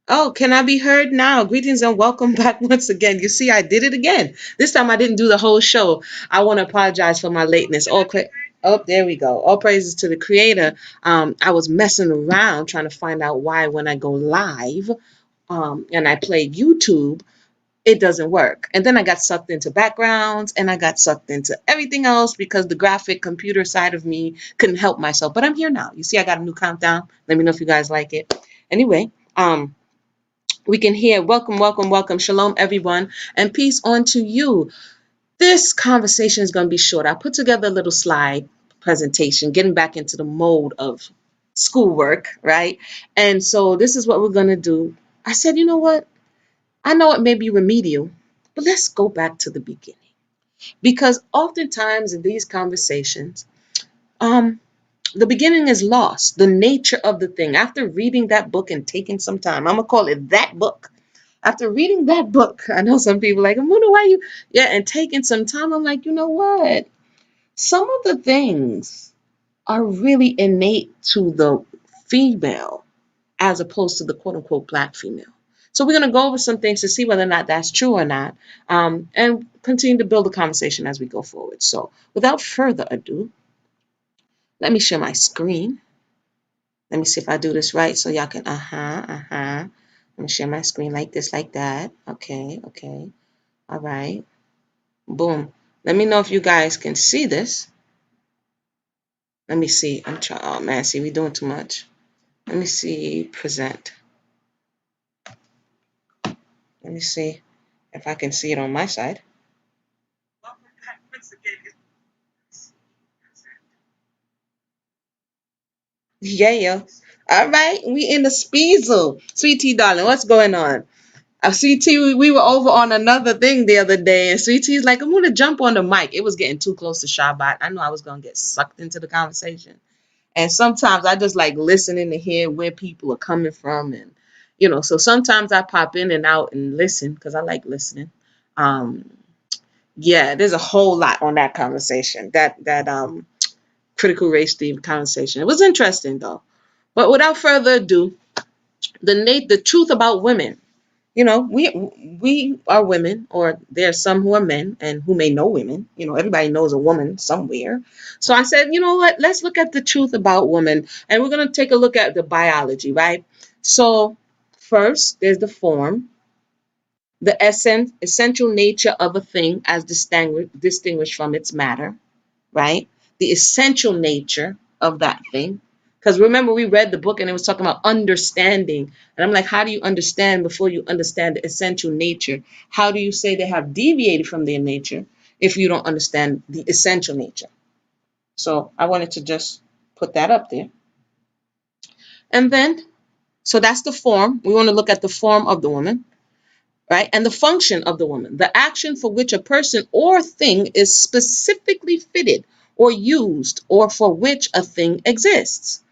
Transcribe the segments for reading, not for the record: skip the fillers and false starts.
Oh, can I be heard now? Greetings and welcome back once again. You see, I did it again. This time I didn't do the whole show. I want to apologize for my lateness. Oh, there we go. All praises to the creator. I was messing around trying to find out why when I go live, and I play YouTube, it doesn't work. And then I got sucked into backgrounds and I got sucked into everything else because the graphic computer side of me couldn't help myself. But I'm here now. You see, I got a new countdown. Let me know if you guys like it. Anyway, we can hear welcome, welcome, welcome. Shalom, everyone, and peace on to you. This conversation is going to be short. I put together a little slide presentation, getting back into the mode of schoolwork, right? And so this is what we're going to do. I said, you know what? I know it may be remedial, but let's go back to the beginning. Because oftentimes in these conversations, um, the beginning is lost, the nature of the thing. After reading that book and taking some time, I'm going to call it that book. After reading that book, I know some people like, I wonder why you, yeah, and taking some time, I'm like, you know what? Some of the things are really innate to the female as opposed to the quote unquote black female. So we're going to go over some things to see whether or not that's true or not, and continue to build the conversation as we go forward. So without further ado, let me share my screen. Let me see if I do this right so y'all can, I'm going to share my screen like this, like that. Okay, okay. All right. Boom. Let me know if you guys can see this. Let me see. I'm trying. Oh man, see, we're doing too much. Let me see. Present. Let me see if I can see it on my side. Yeah, yeah. All right. We in the speezel. Sweet tea, darling. What's going on? Sweet tea, we were over on another thing the other day, and Sweet tea's like, I'm gonna jump on the mic. It was getting too close to Shabbat. I know I was gonna get sucked into the conversation. And sometimes I just like listening to hear where people are coming from. And, so sometimes I pop in and out and listen because I like listening. Um, yeah, there's a whole lot on that conversation, that critical race themed conversation. It was interesting though. But without further ado, the truth about women. We are women, or there are some who are men and who may know women. Everybody knows a woman somewhere. So I said, you know what? Let's look at the truth about women, and we're going to take a look at the biology, right? So first, there's the form, the essential nature of a thing as distinguished from its matter, right? The essential nature of that thing. Because remember, we read the book and it was talking about understanding. And I'm like, how do you understand before you understand the essential nature? How do you say they have deviated from their nature if you don't understand the essential nature? So I wanted to just put that up there. And then, so that's the form. We want to look at the form of the woman, right? And the function of the woman, the action for which a person or thing is specifically fitted or used, or for which a thing exists.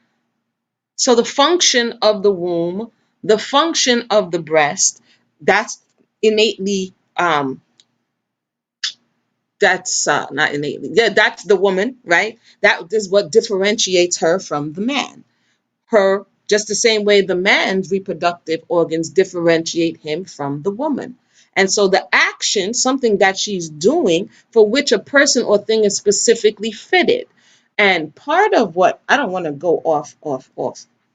So the function of the womb, the function of the breast, that's innately, that's not innately, yeah, that's the woman, right? That is what differentiates her from the man. Her, just the same way the man's reproductive organs differentiate him from the woman. And so the action, something that she's doing for which a person or thing is specifically fitted. And part of what, I don't want to go off,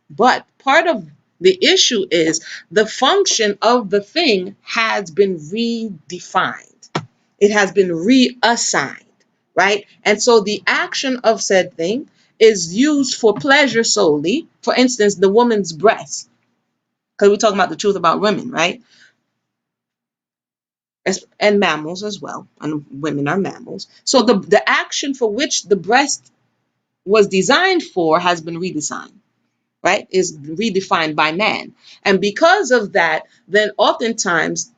but part of the issue is the function of the thing has been redefined. It has been reassigned, right? And so the action of said thing is used for pleasure solely. For instance, the woman's breast, because we're talking about the truth about women, right? And mammals as well. And women are mammals. So the action for which the breast was designed for has been redesigned, right? Is redefined by man. And because of that, then oftentimes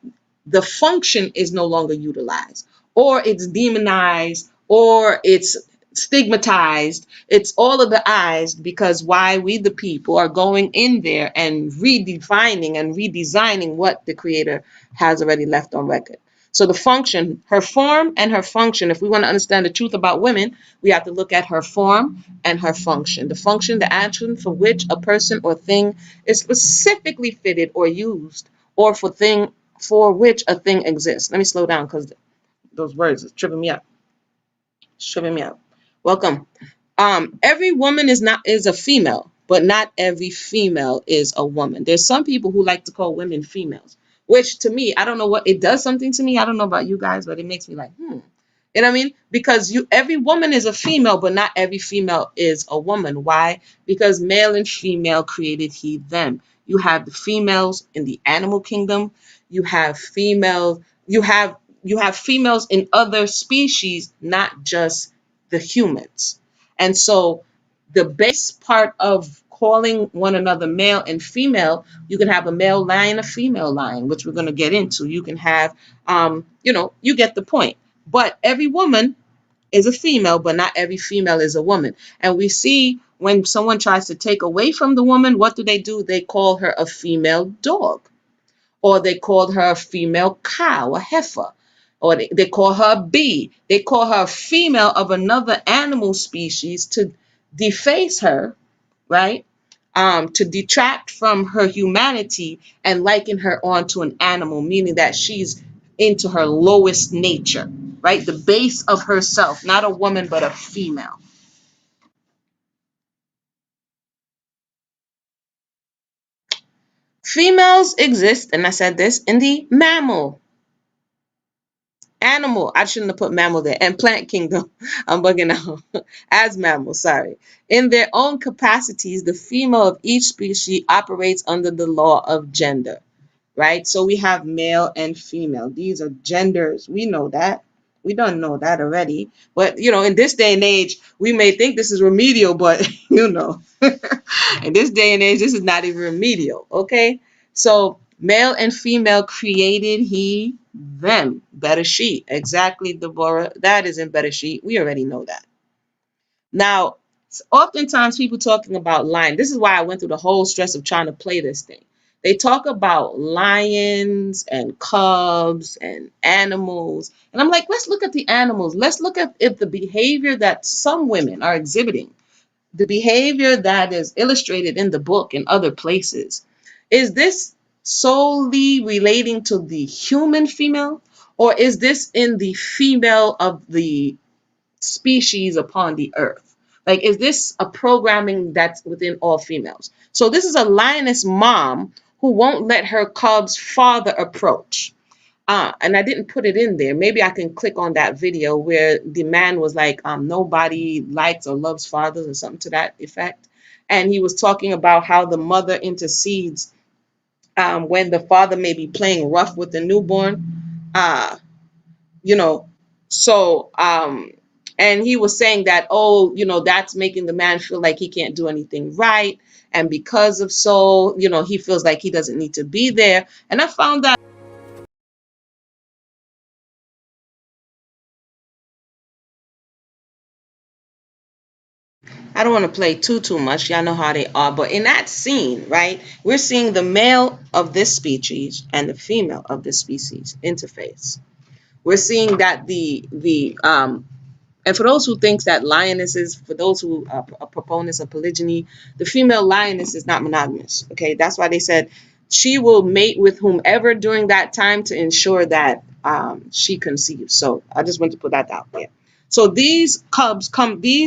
the function is no longer utilized, or it's demonized, or it's stigmatized. It's all of the eyes, because why? We the people are going in there and redefining and redesigning what the creator has already left on record. So the function, her form and her function, if we want to understand the truth about women, we have to look at her form and her function. The function, the action for which a person or thing is specifically fitted or used, or for which a thing exists. Let me slow down because those words are tripping me up. It's tripping me up. Welcome. Every woman is a female, but not every female is a woman. There's some people who like to call women females, which to me, I don't know what it does something to me. I don't know about you guys, but it makes me like, You know what I mean? Because every woman is a female, but not every female is a woman. Why? Because male and female created he them. You have the females in the animal kingdom. You have females. You have females in other species, not just the humans. And so the base part of calling one another male and female, you can have a male lion, a female lion, which we're going to get into. You can have, you get the point. But every woman is a female, but not every female is a woman. And we see when someone tries to take away from the woman, what do? They call her a female dog, or they called her a female cow, a heifer, or they call her a bee. They call her a female of another animal species to deface her, right? To detract from her humanity and liken her onto an animal, meaning that she's into her lowest nature, right? The base of herself, not a woman, but a female. Females exist, and I said this, in the animal, I shouldn't have put mammal there, and plant kingdom. I'm bugging out. As mammals, sorry. In their own capacities, the female of each species operates under the law of gender, right? So we have male and female. These are genders. We know that. We don't know that already. But, in this day and age, we may think this is remedial, but, in this day and age, this is not even remedial, okay? So male and female created he them. Better sheet. Exactly, Deborah. That is in better sheet. We already know that. Now, oftentimes people talking about lion. This is why I went through the whole stress of trying to play this thing. They talk about lions and cubs and animals. And I'm like, let's look at the animals. Let's look at if the behavior that some women are exhibiting, the behavior that is illustrated in the book and other places, is this solely relating to the human female, or is this in the female of the species upon the earth? Like, is this a programming that's within all females? So this is a lioness mom who won't let her cub's father approach. And I didn't put it in there. Maybe I can click on that video where the man was like, nobody likes or loves fathers or something to that effect. And he was talking about how the mother intercedes when the father may be playing rough with the newborn. You know, so and he was saying that, oh, that's making the man feel like he can't do anything right. And because of so, he feels like he doesn't need to be there. And I found that I don't want to play too much. Y'all know how they are. But in that scene, right, we're seeing the male of this species and the female of this species interface. We're seeing that and for those who thinks that lionesses, for those who are proponents of polygyny, the female lioness is not monogamous. Okay, that's why they said she will mate with whomever during that time to ensure that she conceives. So I just want to put that out there. So these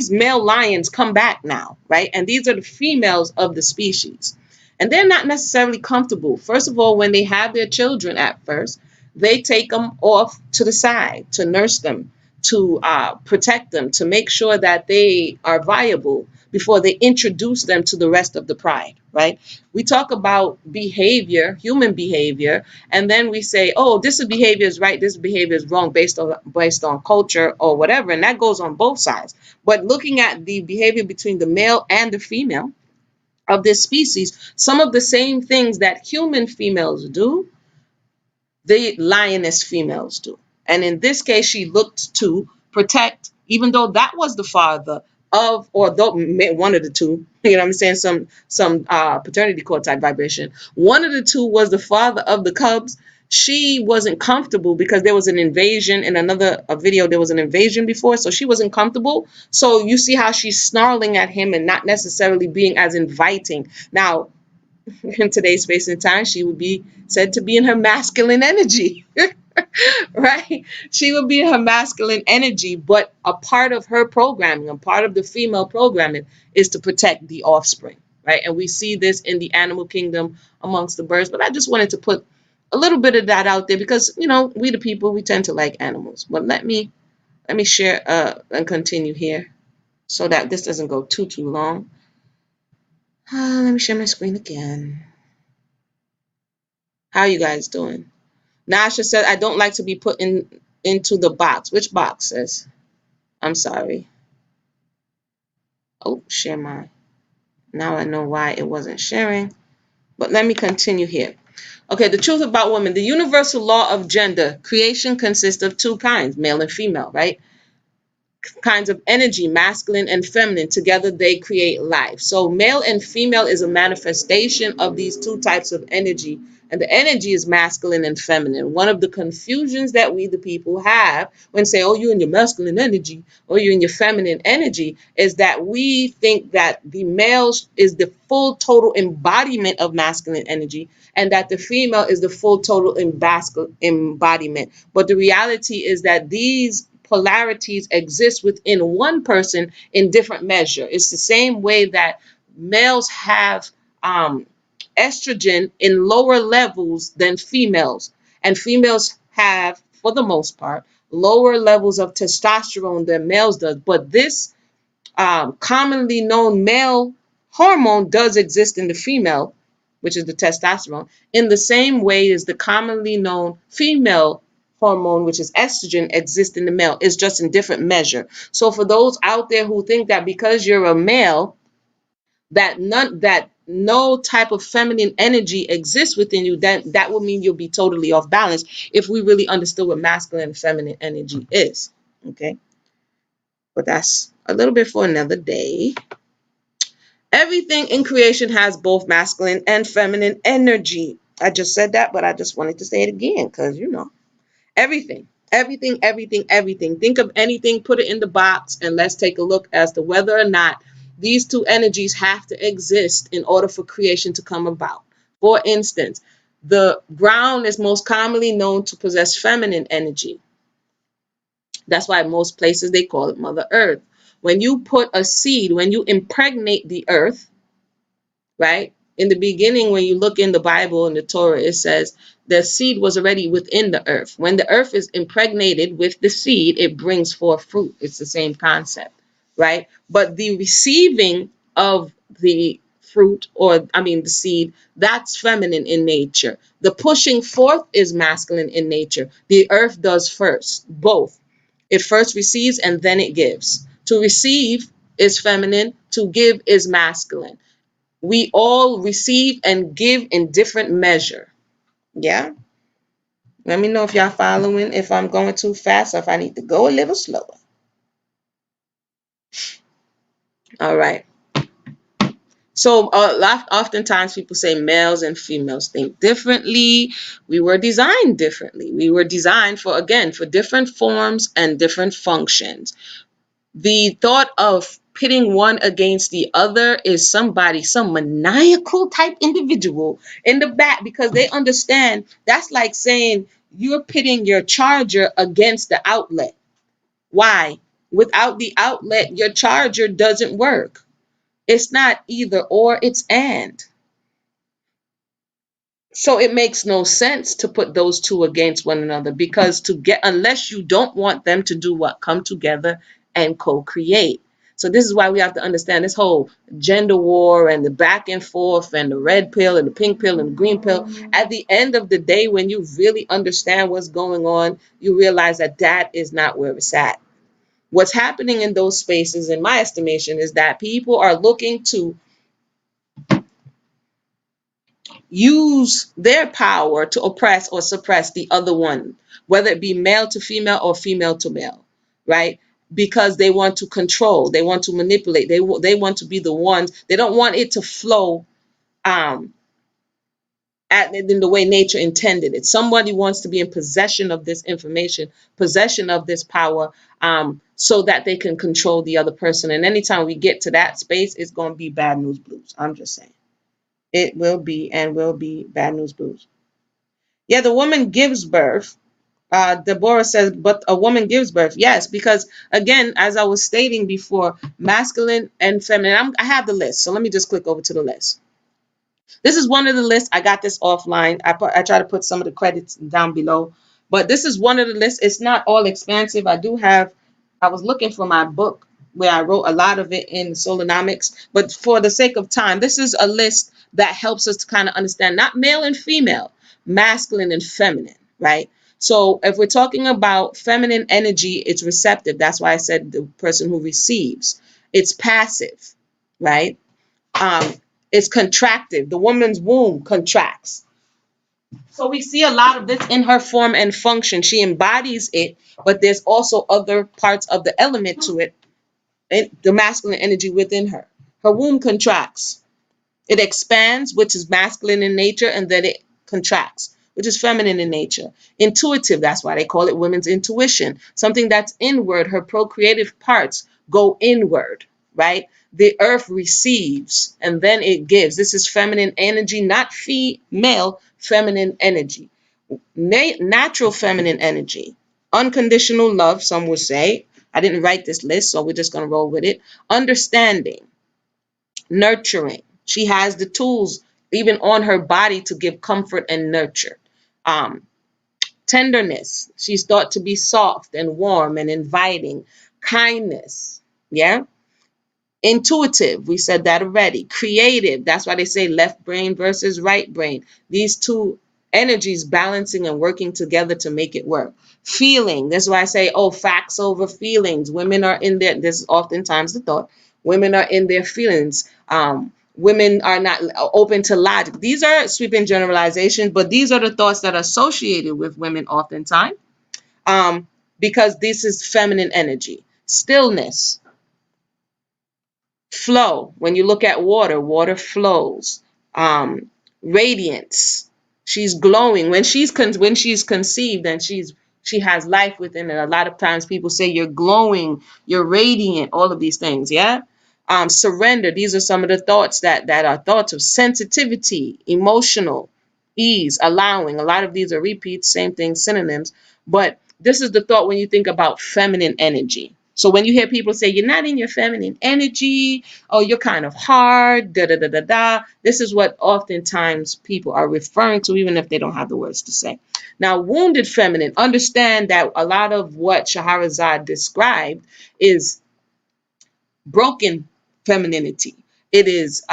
male lions come back now, right? And these are the females of the species. And they're not necessarily comfortable. First of all, when they have their children at first, they take them off to the side to nurse them, to protect them, to make sure that they are viable before they introduce them to the rest of the pride, right? We talk about behavior, human behavior, and then we say, oh, this behavior is right, this behavior is wrong based on culture or whatever, and that goes on both sides. But looking at the behavior between the male and the female of this species, some of the same things that human females do, the lioness females do. And in this case, she looked to protect, even though that was the father of, or though one of the two, you know what I'm saying, some paternity cord type vibration. One of the two was the father of the cubs. she wasn't comfortable because there was an invasion in another video. There was an invasion before, so she wasn't comfortable. So you see how she's snarling at him and not necessarily being as inviting. Now, in today's space and time, she would be said to be in her masculine energy. Right? She would be in her masculine energy, but a part of her programming, a part of the female programming is to protect the offspring, right? And we see this in the animal kingdom amongst the birds. But I just wanted to put a little bit of that out there because, we the people, we tend to like animals. But let me share and continue here so that this doesn't go too long. Let me share my screen again. How are you guys doing? Nasha said, I don't like to be put into the box. Which box, sis? I'm sorry. Oh, share mine. Now I know why it wasn't sharing. But let me continue here. Okay, the truth about women. The universal law of gender. Creation consists of two kinds, male and female, right? Kinds of energy, masculine and feminine. Together they create life. So male and female is a manifestation of these two types of energy. And the energy is masculine and feminine. One of the confusions that we, the people, have when say, oh, you're in your masculine energy or you're in your feminine energy is that we think that the male is the full total embodiment of masculine energy and that the female is the full total embodiment. But the reality is that these polarities exist within one person in different measure. It's the same way that males have estrogen in lower levels than females, and females have, for the most part, lower levels of testosterone than males does. But this commonly known male hormone does exist in the female, which is the testosterone, in the same way as the commonly known female hormone, which is estrogen, exists in the male. It's just in different measure. So for those out there who think that because you're a male, that no type of feminine energy exists within you, then that would mean you'll be totally off balance if we really understood what masculine and feminine energy is. Okay. But that's a little bit for another day. Everything in creation has both masculine and feminine energy. I just said that, but I just wanted to say it again because, everything, everything. Think of anything, put it in the box, and let's take a look as to whether or not these two energies have to exist in order for creation to come about. For instance, the ground is most commonly known to possess feminine energy. That's why most places they call it Mother Earth. When you put a seed, when you impregnate the earth, right? In the beginning, when you look in the Bible and the Torah, it says the seed was already within the earth. When the earth is impregnated with the seed, it brings forth fruit. It's the same concept, right? But the receiving of the fruit, the seed, that's feminine in nature. The pushing forth is masculine in nature. The earth does first, both. It first receives and then it gives. To receive is feminine, to give is masculine. We all receive and give in different measure. Yeah. Let me know if y'all following, if I'm going too fast or if I need to go a little slower. All right. So oftentimes people say males and females think differently. We were designed differently. We were designed for different forms and different functions. The thought of pitting one against the other is some maniacal type individual in the back, because they understand that's like saying you're pitting your charger against the outlet. Why? Without the outlet, your charger doesn't work. It's not either or, it's and. So it makes no sense to put those two against one another, because unless you don't want them to do what? Come together and co-create. So this is why we have to understand this whole gender war and the back and forth and the red pill and the pink pill and the green pill. At the end of the day, when you really understand what's going on, you realize that is not where it's at. What's happening in those spaces, in my estimation, is that people are looking to use their power to oppress or suppress the other one, whether it be male to female or female to male, right? Because they want to control, they want to manipulate, they want to be the ones. They don't want it to flow in the way nature intended it. Somebody wants to be in possession of this information, possession of this power, so that they can control the other person. And anytime we get to that space, it's going to be bad news blues. I'm just saying. It will be bad news blues. Yeah, the woman gives birth. Deborah says, but a woman gives birth. Yes, because again, as I was stating before, masculine and feminine. I have the list, so let me just click over to the list. This is one of the lists. I got this offline. I try to put some of the credits down below, but this is one of the lists. It's not all expansive. I was looking for my book where I wrote a lot of it in Solonomics, but for the sake of time, this is a list that helps us to kind of understand not male and female, masculine and feminine, right? So if we're talking about feminine energy, it's receptive. That's why I said the person who receives. It's passive, right? um, is contractive. The woman's womb contracts. So we see a lot of this in her form and function. She embodies it, but there's also other parts of the element to it, the masculine energy within her. Her womb contracts. It expands, which is masculine in nature, and then it contracts, which is feminine in nature. Intuitive, that's why they call it women's intuition. Something that's inward. Her procreative parts go inward, right? The earth receives and then it gives. This is feminine energy, not female feminine energy. Natural feminine energy. Unconditional love, some would say. I didn't write this list, so we're just going to roll with it. Understanding, nurturing. She has the tools even on her body to give comfort and nurture. Um, Tenderness. She's thought to be soft and warm and inviting. Kindness. Yeah. Intuitive, we said that already. Creative, that's why they say left brain versus right brain. These two energies balancing and working together to make it work. Feeling, that's why I say, oh, facts over feelings. Women are in their, this is oftentimes the thought, women are in their feelings. Women are not open to logic. These are sweeping generalizations, but these are the thoughts that are associated with women oftentimes, because this is feminine energy. Stillness, flow. When you look at water, water flows. Radiance. She's glowing when she's conceived, and she has life within it. A lot of times people say you're glowing, you're radiant, all of these things. Yeah. Surrender. These are some of the thoughts that are thoughts of sensitivity, emotional ease, allowing. A lot of these are repeats, same thing, synonyms. But this is the thought when you think about feminine energy. So when you hear people say you're not in your feminine energy, oh, you're kind of hard, da da da da da, this is what oftentimes people are referring to, even if they don't have the words to say. Now, wounded feminine, understand that a lot of what Shahrazad described is broken femininity. It is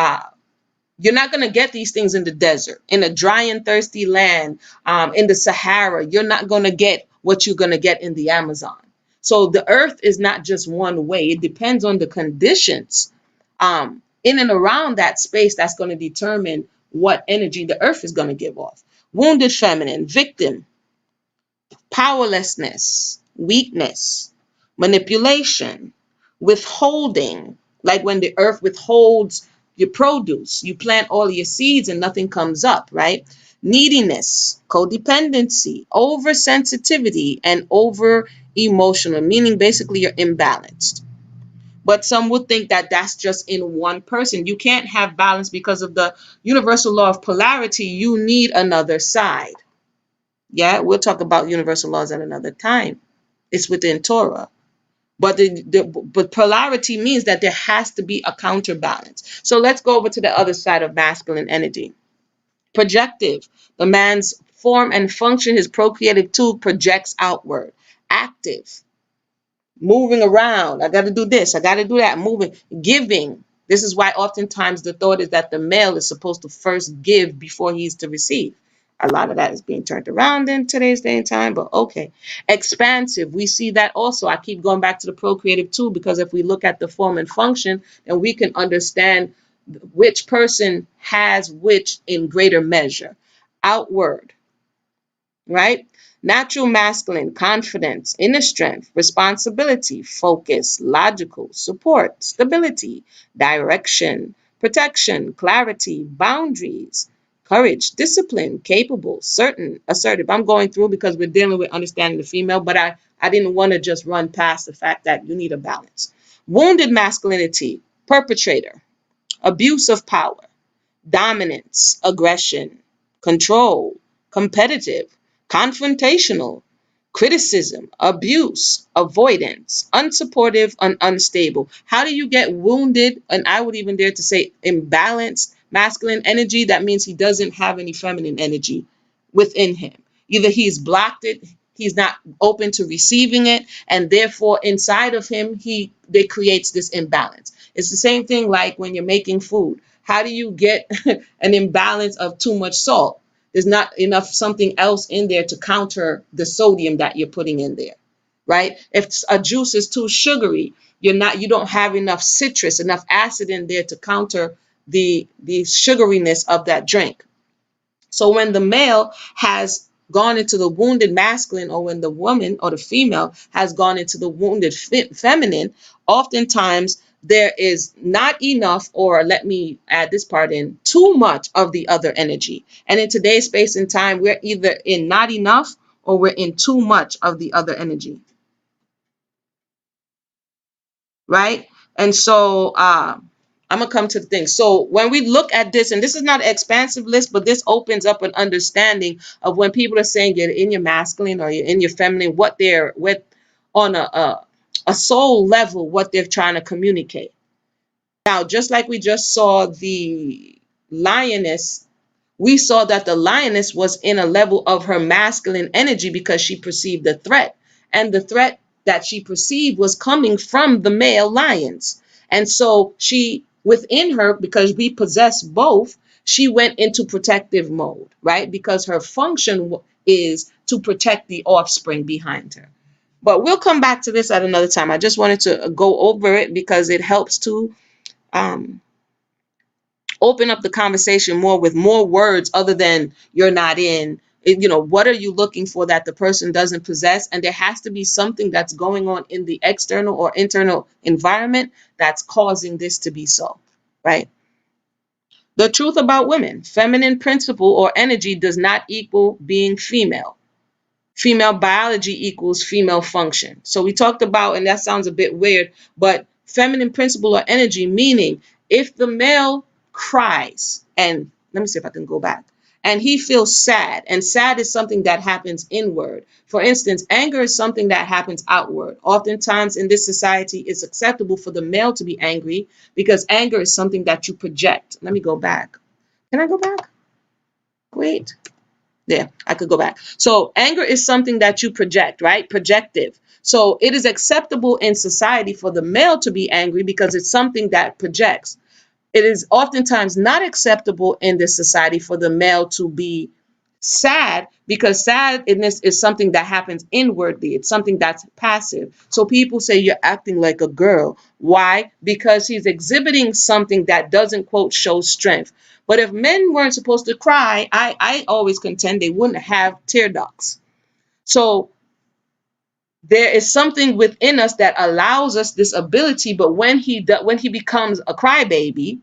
you're not going to get these things in the desert, in a dry and thirsty land, in the Sahara. You're not going to get what you're going to get in the Amazon. So the earth is not just one way. It depends on the conditions in and around that space that's going to determine what energy the earth is going to give off. Wounded feminine, victim, powerlessness, weakness, manipulation, withholding, like when the earth withholds your produce, you plant all your seeds and nothing comes up, right? Neediness, codependency, oversensitivity, and over emotional, meaning basically you're imbalanced. But some would think that that's just in one person. You can't have balance because of the universal law of polarity. You need another side. Yeah, we'll talk about universal laws at another time. It's within Torah. But but polarity means that there has to be a counterbalance. So let's go over to the other side of masculine energy. Projective. The man's form and function, his procreative tool projects outward. Active. Moving around. I got to do this. I got to do that. Moving. Giving. This is why oftentimes the thought is that the male is supposed to first give before he's to receive. A lot of that is being turned around in today's day and time, but okay. Expansive, we see that also. I keep going back to the procreative tool because if we look at the form and function, then we can understand which person has which in greater measure. Outward, right? Natural masculine, confidence, inner strength, responsibility, focus, logical, support, stability, direction, protection, clarity, boundaries, courage, discipline, capable, certain, assertive. I'm going through because we're dealing with understanding the female, but I didn't want to just run past the fact that you need a balance. Wounded masculinity, perpetrator, abuse of power, dominance, aggression, control, competitive, confrontational, criticism, abuse, avoidance, unsupportive, and unstable. How do you get wounded? And I would even dare to say imbalanced masculine energy. That means he doesn't have any feminine energy within him. Either he's blocked it, he's not open to receiving it, and therefore inside of him, they creates this imbalance. It's the same thing like when you're making food. How do you get an imbalance of too much salt? There's not enough something else in there to counter the sodium that you're putting in there, right? If a juice is too sugary, you don't have enough citrus, enough acid in there to counter the sugariness of that drink. So when the male has gone into the wounded masculine, or when the woman or the female has gone into the wounded feminine, oftentimes there is not enough, or let me add this part in, too much of the other energy. And in today's space and time, we're either in not enough or we're in too much of the other energy, right? And so I'm gonna come to the thing. So when we look at this, and this is not an expansive list, but this opens up an understanding of when people are saying you're in your masculine or you're in your feminine, what they're with on a soul level, what they're trying to communicate. Now, just like we just saw the lioness, we saw that the lioness was in a level of her masculine energy because she perceived the threat. And the threat that she perceived was coming from the male lions. And so she, within her, because we possess both, she went into protective mode, right? Because her function is to protect the offspring behind her. But we'll come back to this at another time. I just wanted to go over it because it helps to um, open up the conversation more with more words other than you're not in. What are you looking for that the person doesn't possess? And there has to be something that's going on in the external or internal environment that's causing this to be so, right? The truth about women: feminine principle or energy does not equal being female. Female biology equals female function. So we talked about, and that sounds a bit weird, but feminine principle or energy, meaning if the male cries, and let me see if I can go back, and he feels sad, and sad is something that happens inward. For instance, anger is something that happens outward. Oftentimes in this society, it's acceptable for the male to be angry because anger is something that you project. Let me go back. Can I go back? Wait. There, I could go back. So anger is something that you project, right? Projective. So it is acceptable in society for the male to be angry because it's something that projects. It is oftentimes not acceptable in this society for the male to be sad because sadness is something that happens inwardly. It's something that's passive. So people say you're acting like a girl. Why? Because he's exhibiting something that doesn't, quote, show strength. But if men weren't supposed to cry, I always contend they wouldn't have tear ducts. So there is something within us that allows us this ability. But when he becomes a crybaby,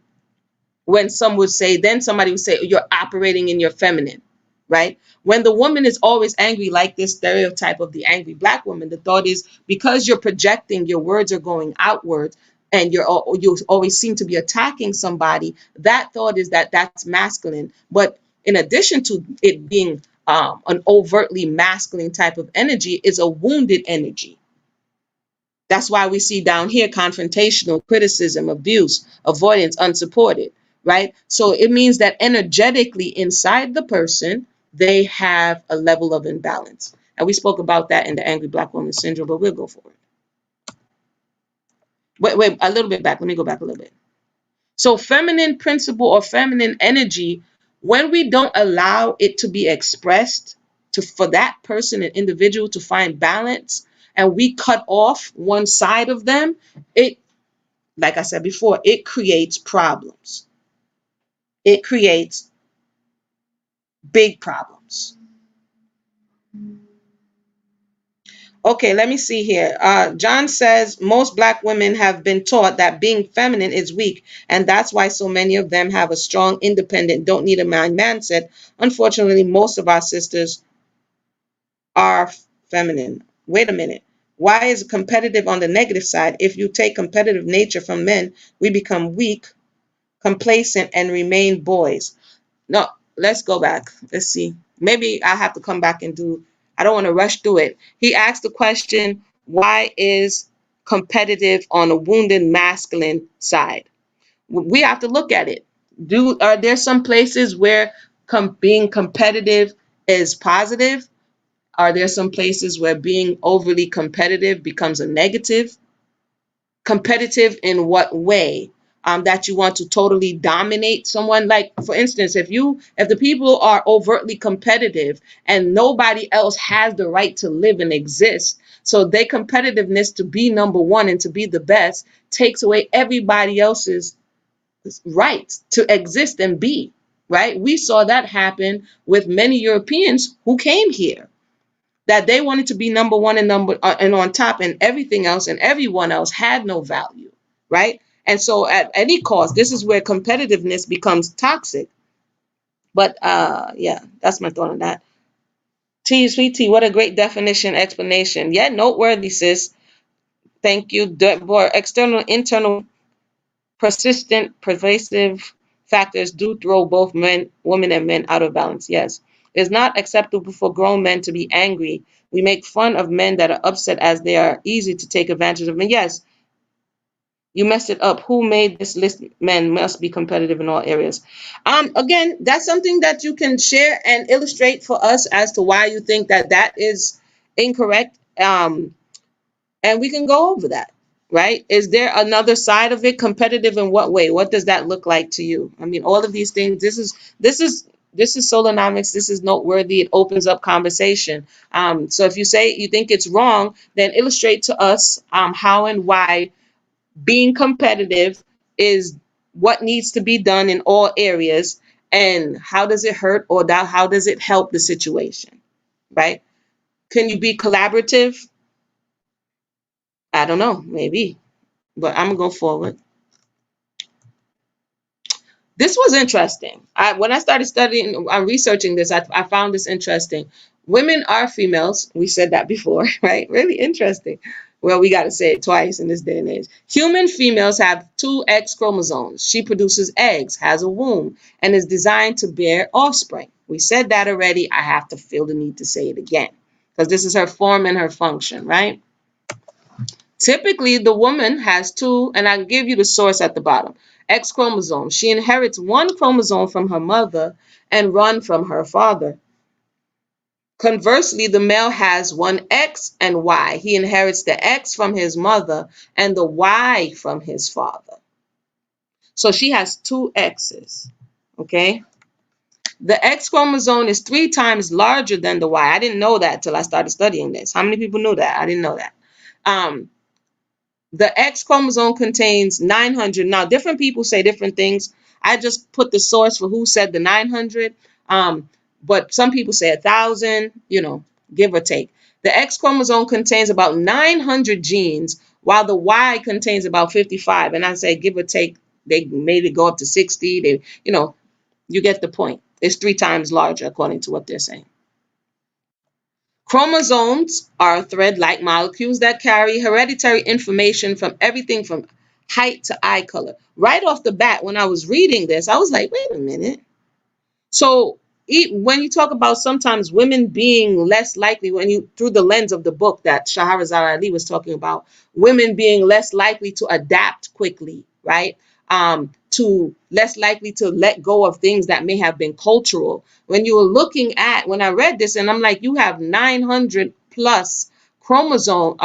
when some would say, then somebody would say, you're operating in your feminine, right? When the woman is always angry, like this stereotype of the angry black woman, the thought is because you're projecting, your words are going outward, and you always seem to be attacking somebody. That thought is that that's masculine. But in addition to it being an overtly masculine type of energy, is a wounded energy. That's why we see down here confrontational, criticism, abuse, avoidance, unsupported, right? So it means that energetically inside the person, they have a level of imbalance. And we spoke about that in the angry black woman syndrome, but we'll go for it. Wait, a little bit back. Let me go back a little bit. So feminine principle or feminine energy, when we don't allow it to be expressed for that person, an individual, to find balance, and we cut off one side of them, it, like I said before, it creates problems. It creates big problems. Okay, let me see here. John says most black women have been taught that being feminine is weak, and that's why so many of them have a strong, independent, don't need a man mindset. Unfortunately, most of our sisters are feminine. Wait a minute. Why is competitive on the negative side? If you take competitive nature from men, we become weak, complacent, and remain boys. No, let's go back. Let's see. Maybe I have to come back and do. I don't want to rush through it. He asked the question, why is competitive on a wounded masculine side? We have to look at it. Are there some places where being competitive is positive? Are there some places where being overly competitive becomes a negative? Competitive in what way? That you want to totally dominate someone. Like, for instance, if the people are overtly competitive and nobody else has the right to live and exist, so their competitiveness to be number one and to be the best takes away everybody else's right to exist and be, right? We saw that happen with many Europeans who came here, that they wanted to be number one and and on top, and everything else and everyone else had no value, right? And so at any cost, this is where competitiveness becomes toxic. But yeah, that's my thought on that. T, sweet T, what a great definition, explanation. Yeah, noteworthy, sis. Thank you. Boy, external, internal, persistent, pervasive factors do throw both women and men out of balance. Yes. It's not acceptable for grown men to be angry. We make fun of men that are upset as they are easy to take advantage of. And yes, you messed it up. Who made this list? Men must be competitive in all areas. Again, that's something that you can share and illustrate for us as to why you think that that is incorrect. And we can go over that, right? Is there another side of it? Competitive in what way? What does that look like to you? I mean, all of these things. This is Solonomics. This is noteworthy. It opens up conversation. So if you say you think it's wrong, then illustrate to us how and why being competitive is what needs to be done in all areas, and how does it hurt, or how does it help the situation, right? Can you be collaborative? I don't know, maybe, but I'm gonna go forward. This was interesting. When I started studying, researching this, I found this interesting. Women are females. We said that before, right? Really interesting. Well, we got to say it twice in this day and age. Human females have two X chromosomes. She produces eggs, has a womb, and is designed to bear offspring. We said that already. I have to feel the need to say it again because this is her form and her function, right? Typically, the woman has two, and I'll give you the source at the bottom, X chromosomes. She inherits one chromosome from her mother and one from her father. Conversely, the male has one X and Y. He inherits the X from his mother and the Y from his father. So she has two X's, okay? The X chromosome is 3 times larger than the Y. I didn't know that till I started studying this. How many people knew that? I didn't know that. The X chromosome contains 900. Now, different people say different things. I just put the source for who said the 900. But some people say 1,000, give or take. The X chromosome contains about 900 genes, while the Y contains about 55. And I say give or take, they made it go up to 60. You get the point. It's 3 times larger according to what they're saying. Chromosomes are thread-like molecules that carry hereditary information from everything from height to eye color. Right off the bat, when I was reading this, I was like, wait a minute. So when you talk about sometimes women being less likely, through the lens of the book that Shahrazad Ali was talking about, women being less likely to adapt quickly, right? To less likely to let go of things that may have been cultural. When I read this, and I'm like, you have 900 plus chromosome,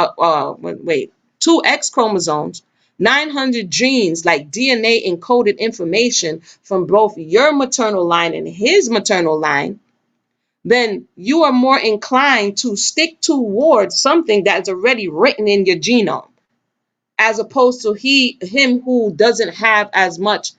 two X chromosomes, 900 genes, like DNA encoded information from both your maternal line and his maternal line, then you are more inclined to stick towards something that's already written in your genome, as opposed to him who doesn't have as much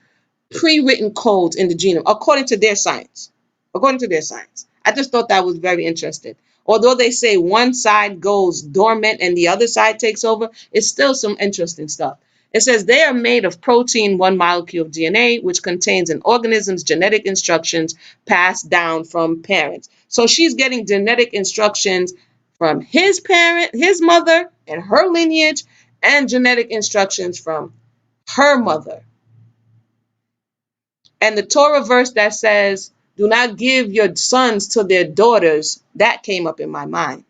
pre-written codes in the genome, according to their science. I just thought that was very interesting. Although they say one side goes dormant and the other side takes over, it's still some interesting stuff. It says they are made of protein, one molecule of DNA, which contains an organism's genetic instructions passed down from parents. So she's getting genetic instructions from his parent, his mother, and her lineage, and genetic instructions from her mother. And the Torah verse that says, do not give your sons to their daughters, that came up in my mind.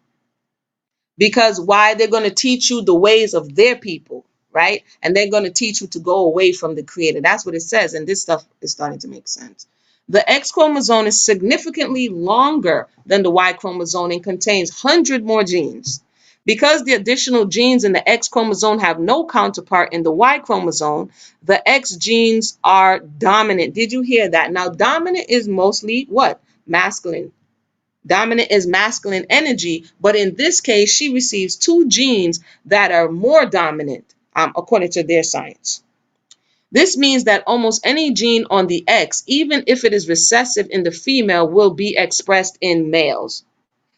Because why? They're going to teach you the ways of their people, right? And they're going to teach you to go away from the Creator. That's what it says. And this stuff is starting to make sense. The X chromosome is significantly longer than the Y chromosome and contains 100 more genes. Because the additional genes in the X chromosome have no counterpart in the Y chromosome, the X genes are dominant. Did you hear that? Now, dominant is mostly what? Masculine. Dominant is masculine energy, but in this case, she receives two genes that are more dominant, according to their science. This means that almost any gene on the X, even if it is recessive in the female, will be expressed in males.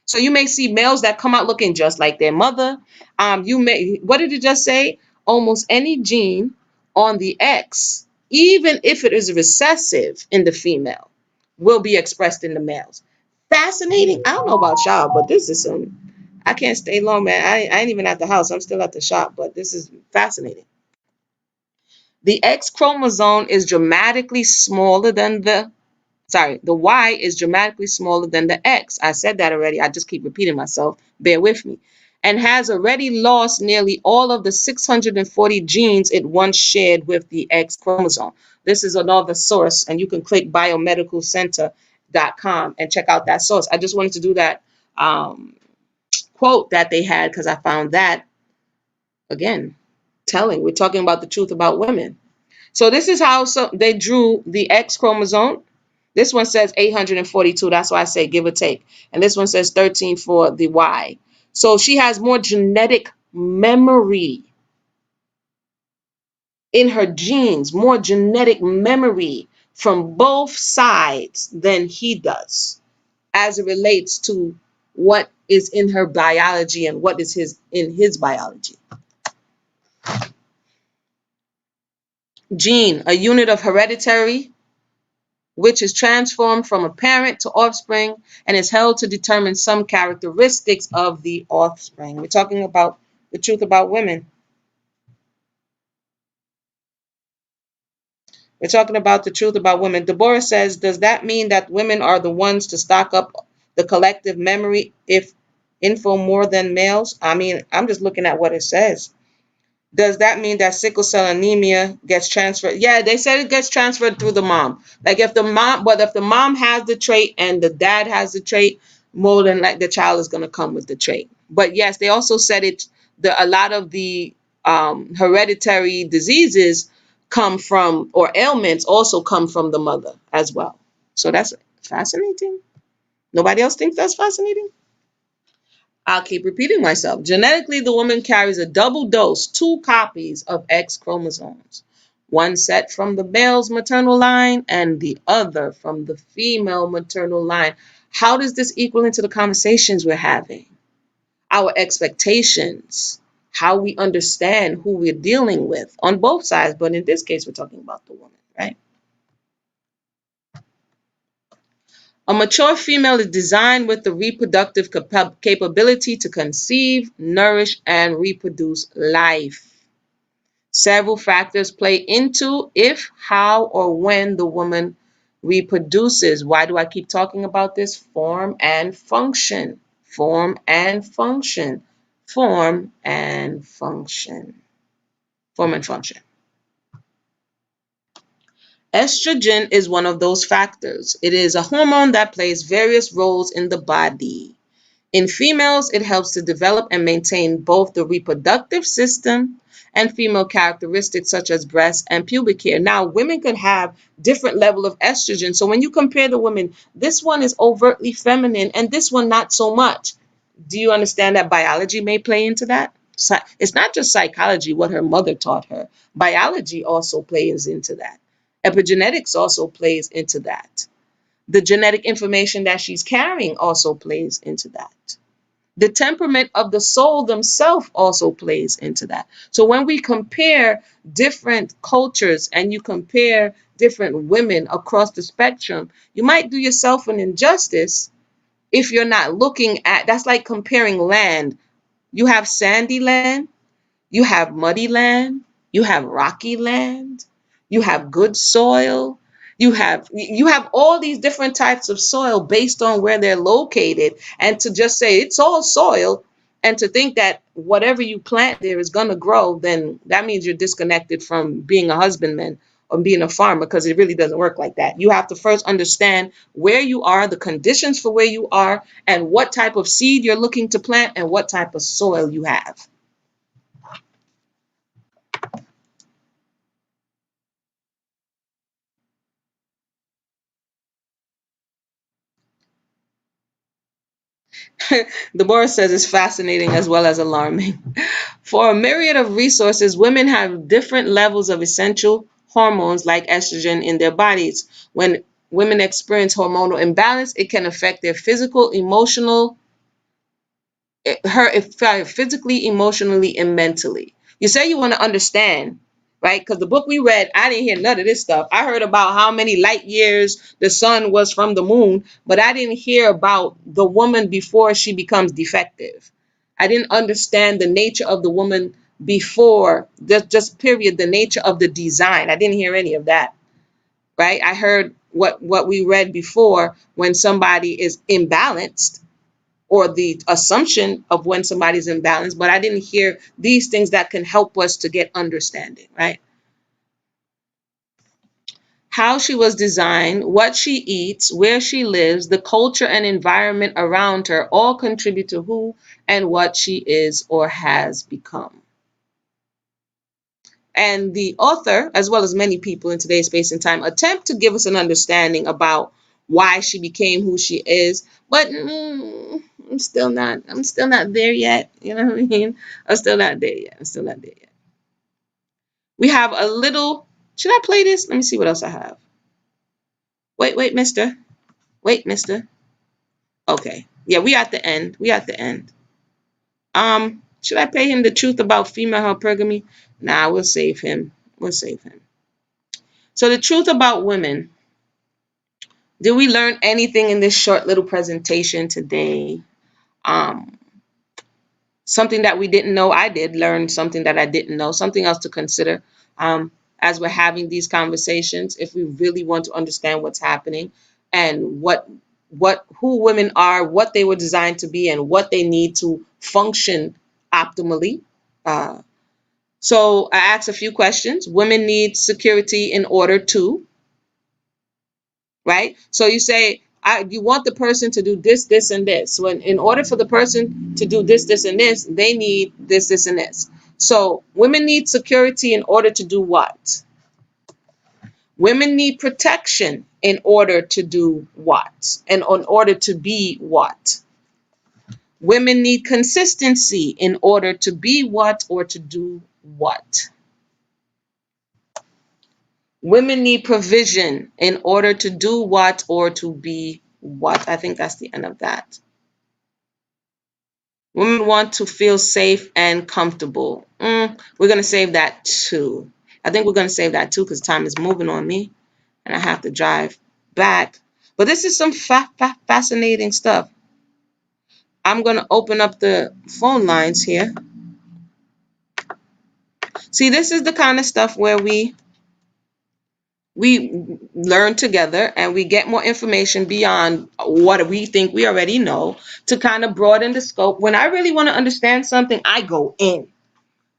So you may see males that come out looking just like their mother. What did it just say? Almost any gene on the X, even if it is recessive in the female, will be expressed in the males. Fascinating. I don't know about y'all, but this is I can't stay long, man. I ain't even at the house. I'm still at the shop, but this is fascinating. The X chromosome is dramatically smaller than the Y is dramatically smaller than the X. I said that already. I just keep repeating myself. Bear with me. And has already lost nearly all of the 640 genes it once shared with the X chromosome. This is another source, and you can click biomedicalcenter.com and check out that source. I just wanted to do that quote that they had because I found that, again, telling. We're talking about the truth about women. So this is how they drew the X chromosome. This one says 842. That's why I say give or take. And this one says 13 for the Y. So she has more genetic memory in her genes, more genetic memory from both sides than he does as it relates to what is in her biology and what is in his biology. Gene, a unit of hereditary which is transformed from a parent to offspring and is held to determine some characteristics of the offspring. We're talking about the truth about women. We're talking about the truth about women. Deborah says, does that mean that women are the ones to stock up the collective memory if info more than males? I mean, I'm just looking at what it says. Does that mean that sickle cell anemia gets transferred? Yeah, they said it gets transferred through the mom. Like if the mom has the trait and the dad has the trait, more than like the child is going to come with the trait. But yes, they also said a lot of the hereditary diseases come from, or ailments also come from the mother as well. So that's fascinating. Nobody else thinks that's fascinating? I'll keep repeating myself. Genetically, the woman carries a double dose, 2 copies of X chromosomes. One set from the male's maternal line and the other from the female maternal line. How does this equal into the conversations we're having? Our expectations, how we understand who we're dealing with on both sides, but in this case, we're talking about the woman, right? A mature female is designed with the reproductive capability to conceive, nourish, and reproduce life. Several factors play into if, how, or when the woman reproduces. Why do I keep talking about this? Form and function. Form and function. Form and function. Form and function. Estrogen is one of those factors. It is a hormone that plays various roles in the body. In females, it helps to develop and maintain both the reproductive system and female characteristics such as breast and pubic hair. Now, women could have different level of estrogen. So when you compare the women, this one is overtly feminine and this one not so much. Do you understand that biology may play into that? It's not just psychology, what her mother taught her. Biology also plays into that. Epigenetics also plays into that. The genetic information that she's carrying also plays into that. The temperament of the soul themselves also plays into that. So when we compare different cultures and you compare different women across the spectrum, you might do yourself an injustice if you're not looking at, that's like comparing land. You have sandy land, you have muddy land, you have rocky land, you have good soil, you have all these different types of soil based on where they're located. And to just say it's all soil and to think that whatever you plant there is going to grow, then that means you're disconnected from being a husbandman or being a farmer, because it really doesn't work like that. You have to first understand where you are, the conditions for where you are, and what type of seed you're looking to plant and what type of soil you have. Deborah says it's fascinating as well as alarming. For a myriad of resources, women have different levels of essential hormones like estrogen in their bodies. When women experience hormonal imbalance, it can affect their physical, emotional, her physically, emotionally, and mentally. You say you want to understand, right? Because the book we read, I didn't hear none of this stuff. I heard about how many light years the sun was from the moon, but I didn't hear about the woman before she becomes defective. I didn't understand the nature of the woman before, just period, the nature of the design. I didn't hear any of that, right? I heard what we read before, when somebody is imbalanced, or the assumption of when somebody's imbalanced, but I didn't hear these things that can help us to get understanding, right? How she was designed, what she eats, where she lives, the culture and environment around her all contribute to who and what she is or has become. And the author, as well as many people in today's space and time, attempt to give us an understanding about why she became who she is. But I'm still not there yet. You know what I mean? I'm still not there yet. I'm still not there yet. We have a little. Should I play this? Let me see what else I have. Wait, mister. Wait, mister. Okay. Yeah, we at the end. We at the end. Should I pay him the truth about female hypergamy? Nah, we'll save him. We'll save him. So the truth about women. Did we learn anything in this short little presentation today? Um, Something that we didn't know. I did learn something that I didn't know, something else to consider as we're having these conversations, if we really want to understand what's happening and who women are, what they were designed to be, and what they need to function optimally. So I asked a few questions. Women need security in order to, right? So you say, you want the person to do this, this, and this. When in order for the person to do this, this, and this, they need this, this, and this. So women need security in order to do what? Women need protection in order to do what? And in order to be what? Women need consistency in order to be what or to do what? Women need provision in order to do what or to be what? I think that's the end of that. Women want to feel safe and comfortable. We're going to save that too. I think we're going to save that too because time is moving on me and I have to drive back. But this is some fascinating stuff. I'm going to open up the phone lines here. See, this is the kind of stuff where we learn together and we get more information beyond what we think we already know to kind of broaden the scope. When I really want to understand something, I go in.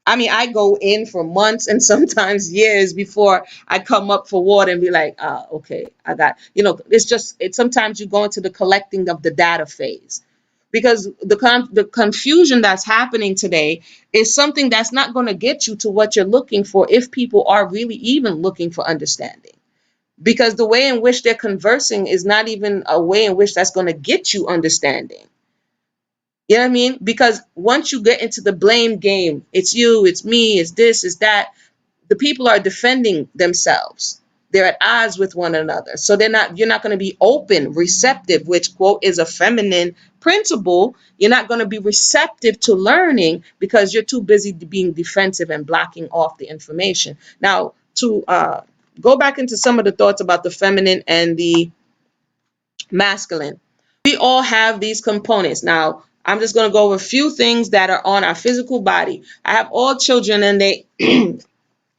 I mean, I go in for months and sometimes years before I come up for water and be like, okay, I got, it's sometimes you go into the collecting of the data phase because the confusion that's happening today is something that's not going to get you to what you're looking for if people are really even looking for understanding. Because the way in which they're conversing is not even a way in which that's going to get you understanding. You know what I mean? Because once you get into the blame game, it's you, it's me, it's this, it's that, the people are defending themselves. They're at odds with one another. So you're not going to be open, receptive, which quote is a feminine principle. You're not going to be receptive to learning because you're too busy being defensive and blocking off the information. Now, to go back into some of the thoughts about the feminine and the masculine. We all have these components. Now, I'm just going to go over a few things that are on our physical body. I have all children and they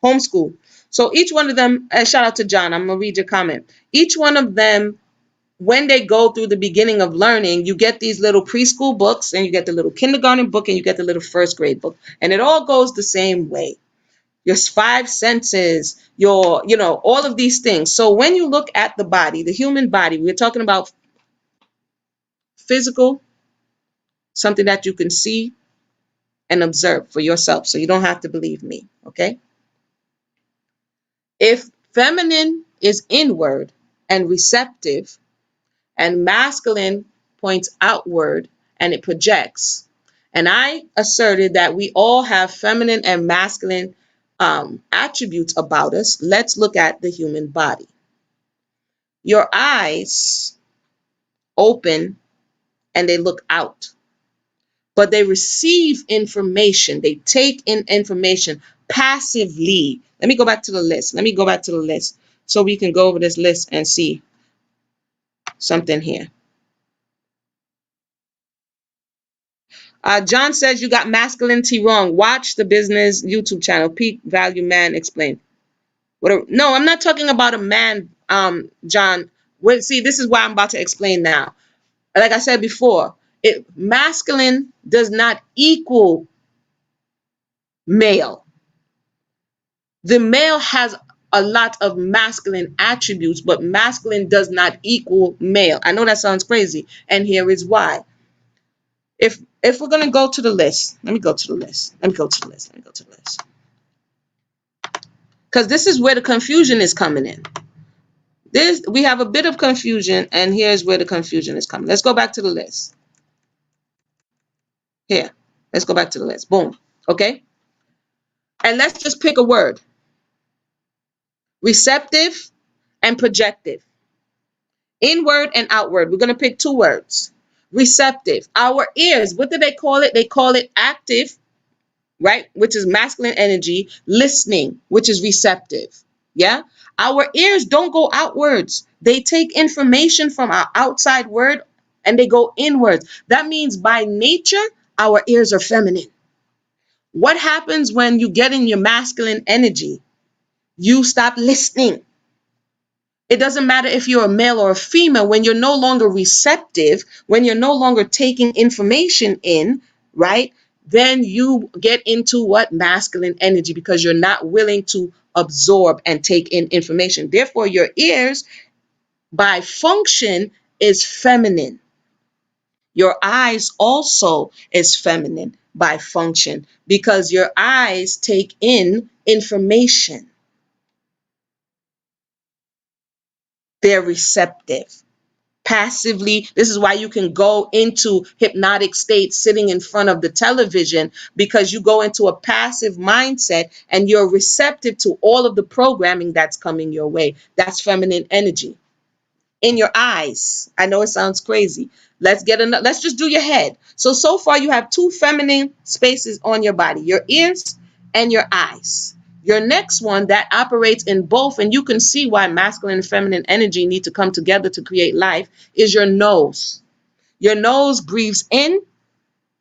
homeschool. So each one of them, shout out to John, I'm going to read your comment. Each one of them, when they go through the beginning of learning, you get these little preschool books and you get the little kindergarten book and you get the little first grade book. And it all goes the same way. Your five senses, all of these things. So when you look at the body, the human body, we're talking about physical, something that you can see and observe for yourself. So you don't have to believe me, okay? If feminine is inward and receptive, and masculine points outward and it projects, and I asserted that we all have feminine and masculine attributes about us, let's look at the human body. Your eyes open and they look out, but they receive information. They take in information passively. Let me go back to the list. So we can go over this list and see something here. John says you got masculinity wrong. Watch the business YouTube channel. Peak Value Man explained. No, I'm not talking about a man, John. See, this is why I'm about to explain now. Like I said before, masculine does not equal male. The male has a lot of masculine attributes, but masculine does not equal male. I know that sounds crazy, and here is why. If we're going to go to the list, let me go to the list. Because this is where the confusion is coming in. We have a bit of confusion, and here's where the confusion is coming. Let's go back to the list. Here, let's go back to the list. Boom. Okay? And let's just pick a word. Receptive and projective. Inward and outward. We're going to pick two words. Receptive. Our ears, what do they call it? They call it active, right? Which is masculine energy. Listening, which is receptive. Yeah? Our ears don't go outwards. They take information from our outside world and they go inwards. That means by nature, our ears are feminine. What happens when you get in your masculine energy? You stop listening. It doesn't matter if you're a male or a female. When you're no longer receptive, when you're no longer taking information in, right? Then you get into what? Masculine energy, because you're not willing to absorb and take in information. Therefore, your ears, by function, is feminine. Your eyes also is feminine by function because your eyes take in information. They're receptive. Passively, this is why you can go into hypnotic state sitting in front of the television, because you go into a passive mindset and you're receptive to all of the programming that's coming your way. That's feminine energy. In your eyes. I know it sounds crazy. Let's just do your head. So far you have two feminine spaces on your body, your ears and your eyes. Your next one that operates in both, and you can see why masculine and feminine energy need to come together to create life, is your nose. Your nose breathes in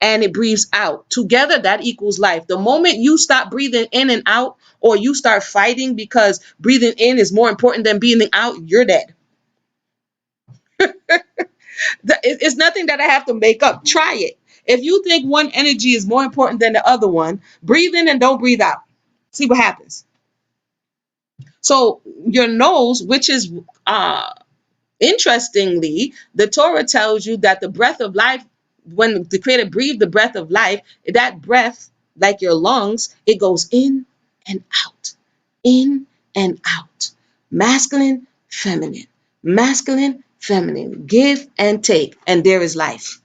and it breathes out. Together, that equals life. The moment you stop breathing in and out, or you start fighting because breathing in is more important than breathing out, you're dead. It's nothing that I have to make up. Try it. If you think one energy is more important than the other one, breathe in and don't breathe out. See what happens. So your nose, which is interestingly, the Torah tells you that the breath of life, when the Creator breathed the breath of life, that breath, like your lungs, it goes in and out, in and out. Masculine, feminine, masculine, feminine, give and take, and there is life.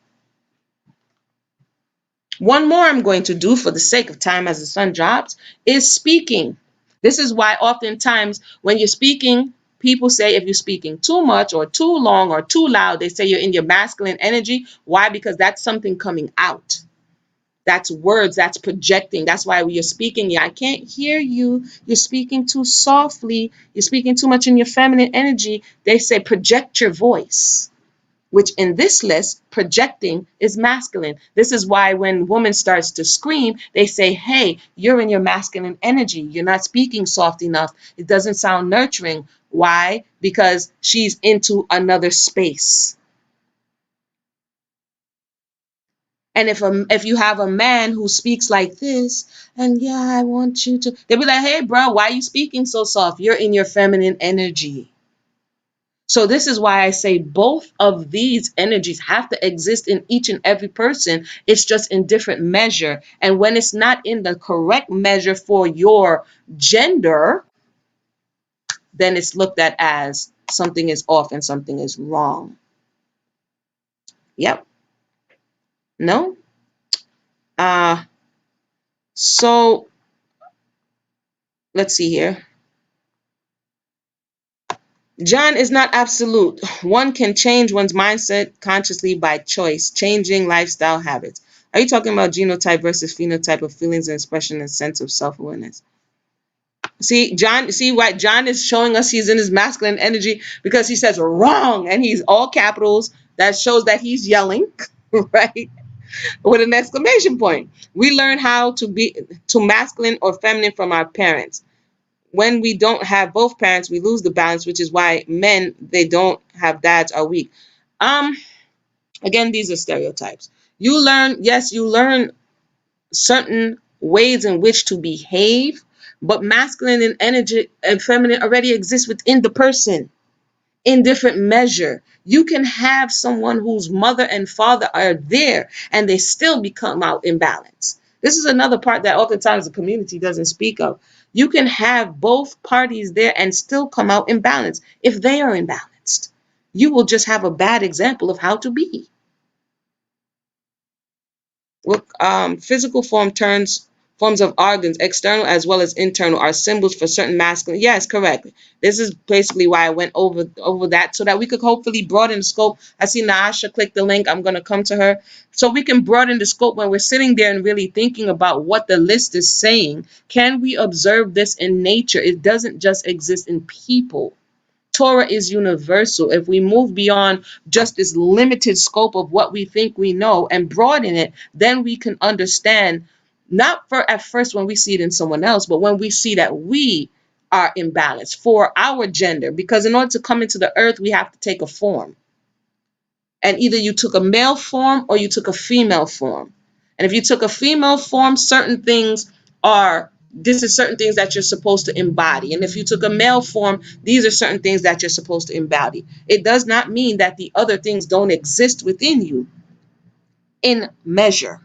One more I'm going to do for the sake of time as the sun drops is speaking. This is why oftentimes when you're speaking, people say if you're speaking too much or too long or too loud, they say you're in your masculine energy. Why? Because that's something coming out. That's words, that's projecting. That's why when you're speaking, yeah, I can't hear you. You're speaking too softly. You're speaking too much in your feminine energy. They say project your voice, which in this list, projecting is masculine. This is why when woman starts to scream, they say, hey, you're in your masculine energy. You're not speaking soft enough. It doesn't sound nurturing. Why? Because she's into another space. And if you have a man who speaks like this, and yeah, I want you to, they'll be like, hey, bro, why are you speaking so soft? You're in your feminine energy. So this is why I say both of these energies have to exist in each and every person. It's just in different measure. And when it's not in the correct measure for your gender, then it's looked at as something is off and something is wrong. Yep. No? Uh, so let's see here. John is not absolute. One can change one's mindset consciously by choice, changing lifestyle habits. Are you talking about genotype versus phenotype of feelings and expression and sense of self-awareness? See, John, see why John is showing us he's in his masculine energy because he says wrong and he's all capitals. That shows that he's yelling, right? With an exclamation point. We learn how to be to masculine or feminine from our parents. When we don't have both parents, we lose the balance, which is why men, they don't have dads, are weak. Um, Again, these are stereotypes. You learn, yes, you learn certain ways in which to behave, but masculine and energy and feminine already exist within the person in different measure. You can have someone whose mother and father are there and they still become out imbalanced. This is another part that oftentimes the community doesn't speak of. You can have both parties there and still come out imbalanced. If they are imbalanced, you will just have a bad example of how to be. Look, physical forms of organs, external as well as internal, are symbols for certain masculine. Yes, correct. This is basically why I went over that so that we could hopefully broaden the scope. I see Naasha click the link. I'm going to come to her so we can broaden the scope when we're sitting there and really thinking about what the list is saying. Can we observe this in nature? It doesn't just exist in people. Torah is universal. If we move beyond just this limited scope of what we think we know and broaden it, then we can understand, not for at first when we see it in someone else, but when we see that we are imbalanced for our gender. Because in order to come into the earth, we have to take a form. And either you took a male form or you took a female form. And if you took a female form, this is certain things that you're supposed to embody. And if you took a male form, these are certain things that you're supposed to embody. It does not mean that the other things don't exist within you in measure.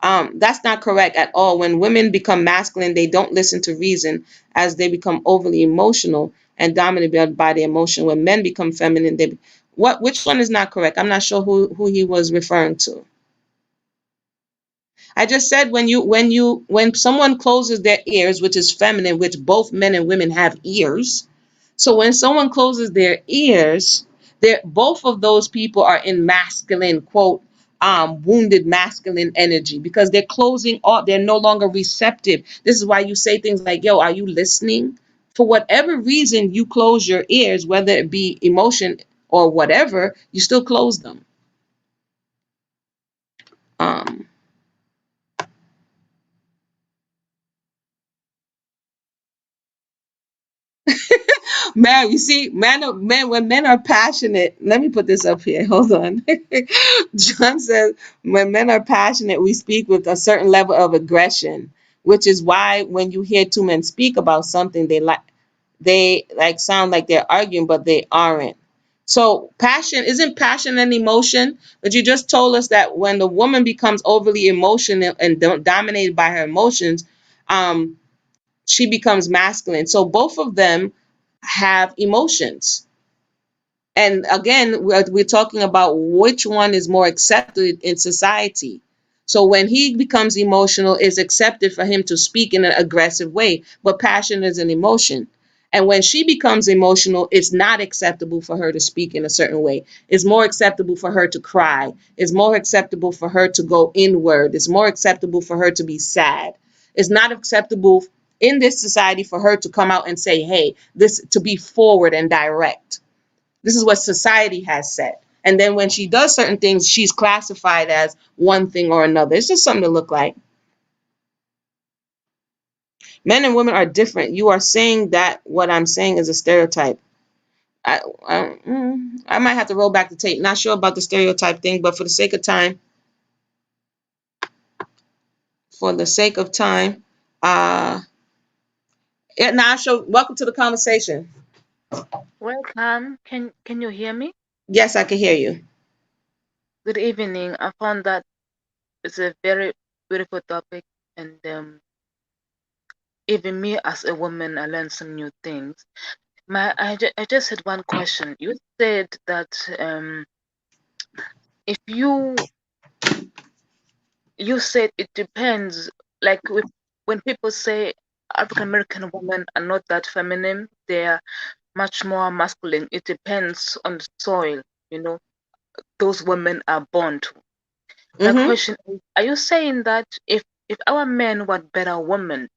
That's not correct at all. When women become masculine, they don't listen to reason as they become overly emotional and dominated by the emotion. When men become feminine, which one is not correct? I'm not sure who he was referring to. I just said when someone closes their ears, which is feminine, which both men and women have ears. So when someone closes their ears, both of those people are in masculine, quote, wounded masculine energy because they're closing off, they're no longer receptive. This is why you say things like, yo, are you listening? For whatever reason you close your ears, whether it be emotion or whatever, you still close them. Um, Man, you see, when men are passionate, let me put this up here. Hold on. John says, when men are passionate, we speak with a certain level of aggression, which is why when you hear two men speak about something, they sound like they're arguing, but they aren't. So passion isn't passion an emotion, but you just told us that when the woman becomes overly emotional and dominated by her emotions, um, she becomes masculine. So both of them have emotions. And again, we're talking about which one is more accepted in society. So when he becomes emotional, it's accepted for him to speak in an aggressive way, but passion is an emotion. And when she becomes emotional, it's not acceptable for her to speak in a certain way. It's more acceptable for her to cry. It's more acceptable for her to go inward. It's more acceptable for her to be sad. It's not acceptable in this society for her to come out and say, hey, this to be forward and direct. This is what society has said. And then when she does certain things, she's classified as one thing or another. It's just something to look like. Men and women are different. You are saying that what I'm saying is a stereotype. I, I might have to roll back the tape. Not sure about the stereotype thing, but for the sake of time, for the sake of time, uh, yeah, Nasha, welcome to the conversation. Welcome. Can you hear me? Yes, I can hear you. Good evening. I found that it's a very beautiful topic, and even me as a woman, I learned some new things. I just had one question. You said that if you said it depends, like when people say African American women are not that feminine, they are much more masculine. It depends on the soil, you know, those women are born to. My Mm-hmm. question is, are you saying that if our men were better women,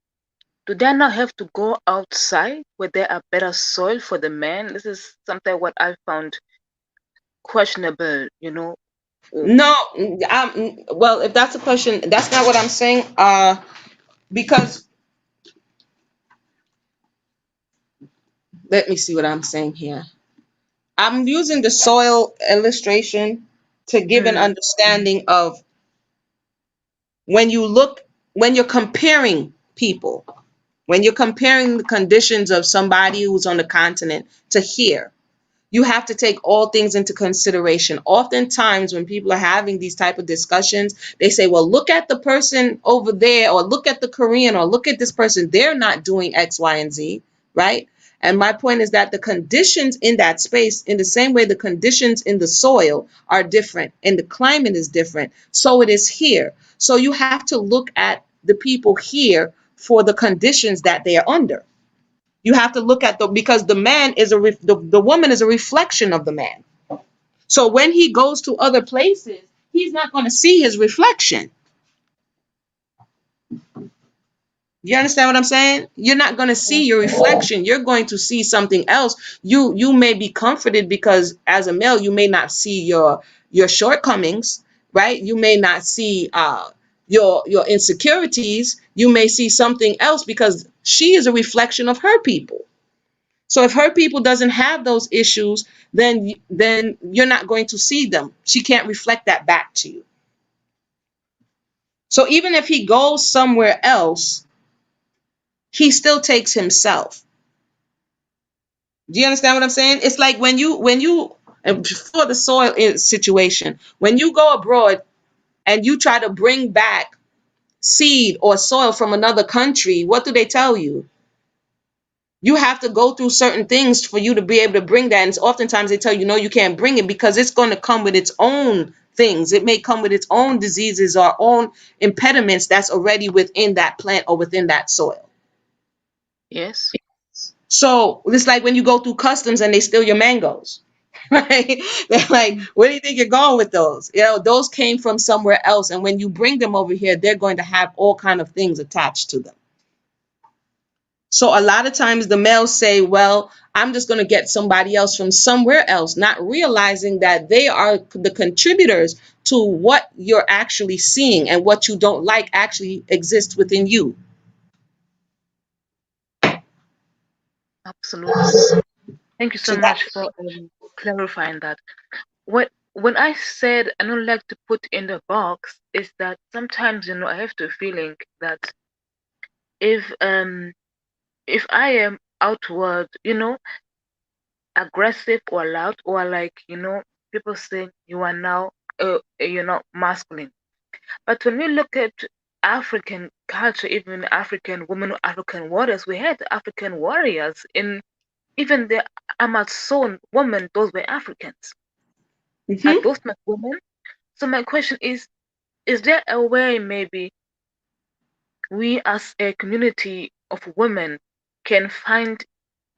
do they not have to go outside where there are better soil for the men? This is something what I found questionable, you know. Mm. No, well, if that's a question, that's not what I'm saying. Because let me see what I'm saying here. I'm using the soil illustration to give an Mm. understanding of when you look, when you're comparing people, when you're comparing the conditions of somebody who's on the continent to here, you have to take all things into consideration. Oftentimes when people are having these type of discussions, they say, well, look at the person over there, or look at the Korean, or look at this person, they're not doing X, Y, and Z, right? And my point is that the conditions in that space, in the same way the conditions in the soil are different and the climate is different, so it is here. So you have to look at the people here for the conditions that they are under. You have to look at the, because the man is the woman is a reflection of the man. So when he goes to other places, he's not going to see his reflection. You understand what I'm saying? You're not going to see your reflection. You're going to see something else. You may be comforted because as a male, you may not see your shortcomings, right? You may not see your insecurities. You may see something else because she is a reflection of her people. So if her people doesn't have those issues, then you're not going to see them. She can't reflect that back to you. So even if he goes somewhere else, he still takes himself. Do you understand what I'm saying? It's like when you and for the soil situation, when you go abroad and you try to bring back seed or soil from another country, what do they tell you? You have to go through certain things for you to be able to bring that. And oftentimes they tell you, no, you can't bring it because it's going to come with its own things. It may come with its own diseases or own impediments that's already within that plant or within that soil. Yes. So it's like when you go through customs and they steal your mangoes, right? They're like, where do you think you're going with those? You know, those came from somewhere else. And when you bring them over here, they're going to have all kind of things attached to them. So a lot of times the males say, well, I'm just going to get somebody else from somewhere else, not realizing that they are the contributors to what you're actually seeing, and what you don't like actually exists within you. Absolutely. Thank you so So that, much for clarifying that. When I said I don't like to put in the box, is that sometimes I have the feeling that if um if I am outward, aggressive or loud, or like people say you are now masculine. But when we look at African culture, even African women, African warriors, we had African warriors in even the Amazon women, those were Africans. Are mhm. those not women? So my question is there a way maybe we as a community of women can find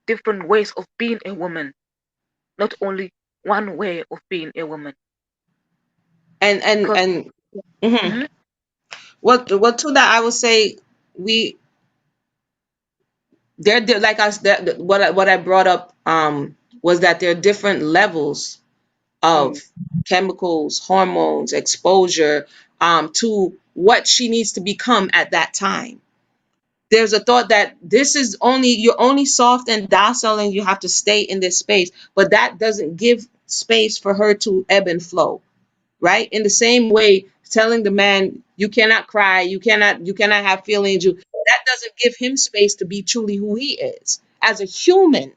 different ways of being a woman, not only one way of being a woman. And and Because and mhm. mhm, What to that I would say, we there like I that what I brought up was that there are different levels of chemicals, hormones, exposure to what she needs to become at that time. There's a thought that this is only, you're only soft and docile and you have to stay in this space, but that doesn't give space for her to ebb and flow, right? In the same way, telling the man you cannot cry, you cannot have feelings, you, that doesn't give him space to be truly who he is as a human.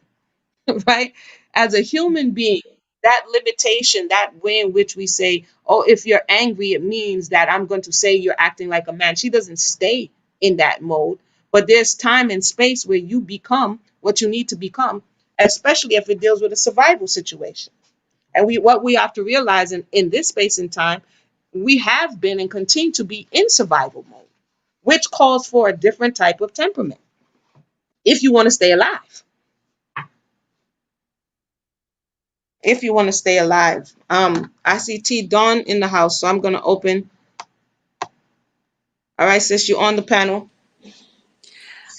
Right? As a human being, that limitation, that way in which we say, oh, if you're angry, it means that I'm going to say you're acting like a man. She doesn't stay in that mode, but there's time and space where you become what you need to become, especially if it deals with a survival situation. And what we have to realize in this space and time, we have been and continue to be in survival mode, which calls for a different type of temperament if you want to stay alive. If you want to stay alive. I see T Dawn in the house, so I'm gonna open. All right, sis, you on the panel.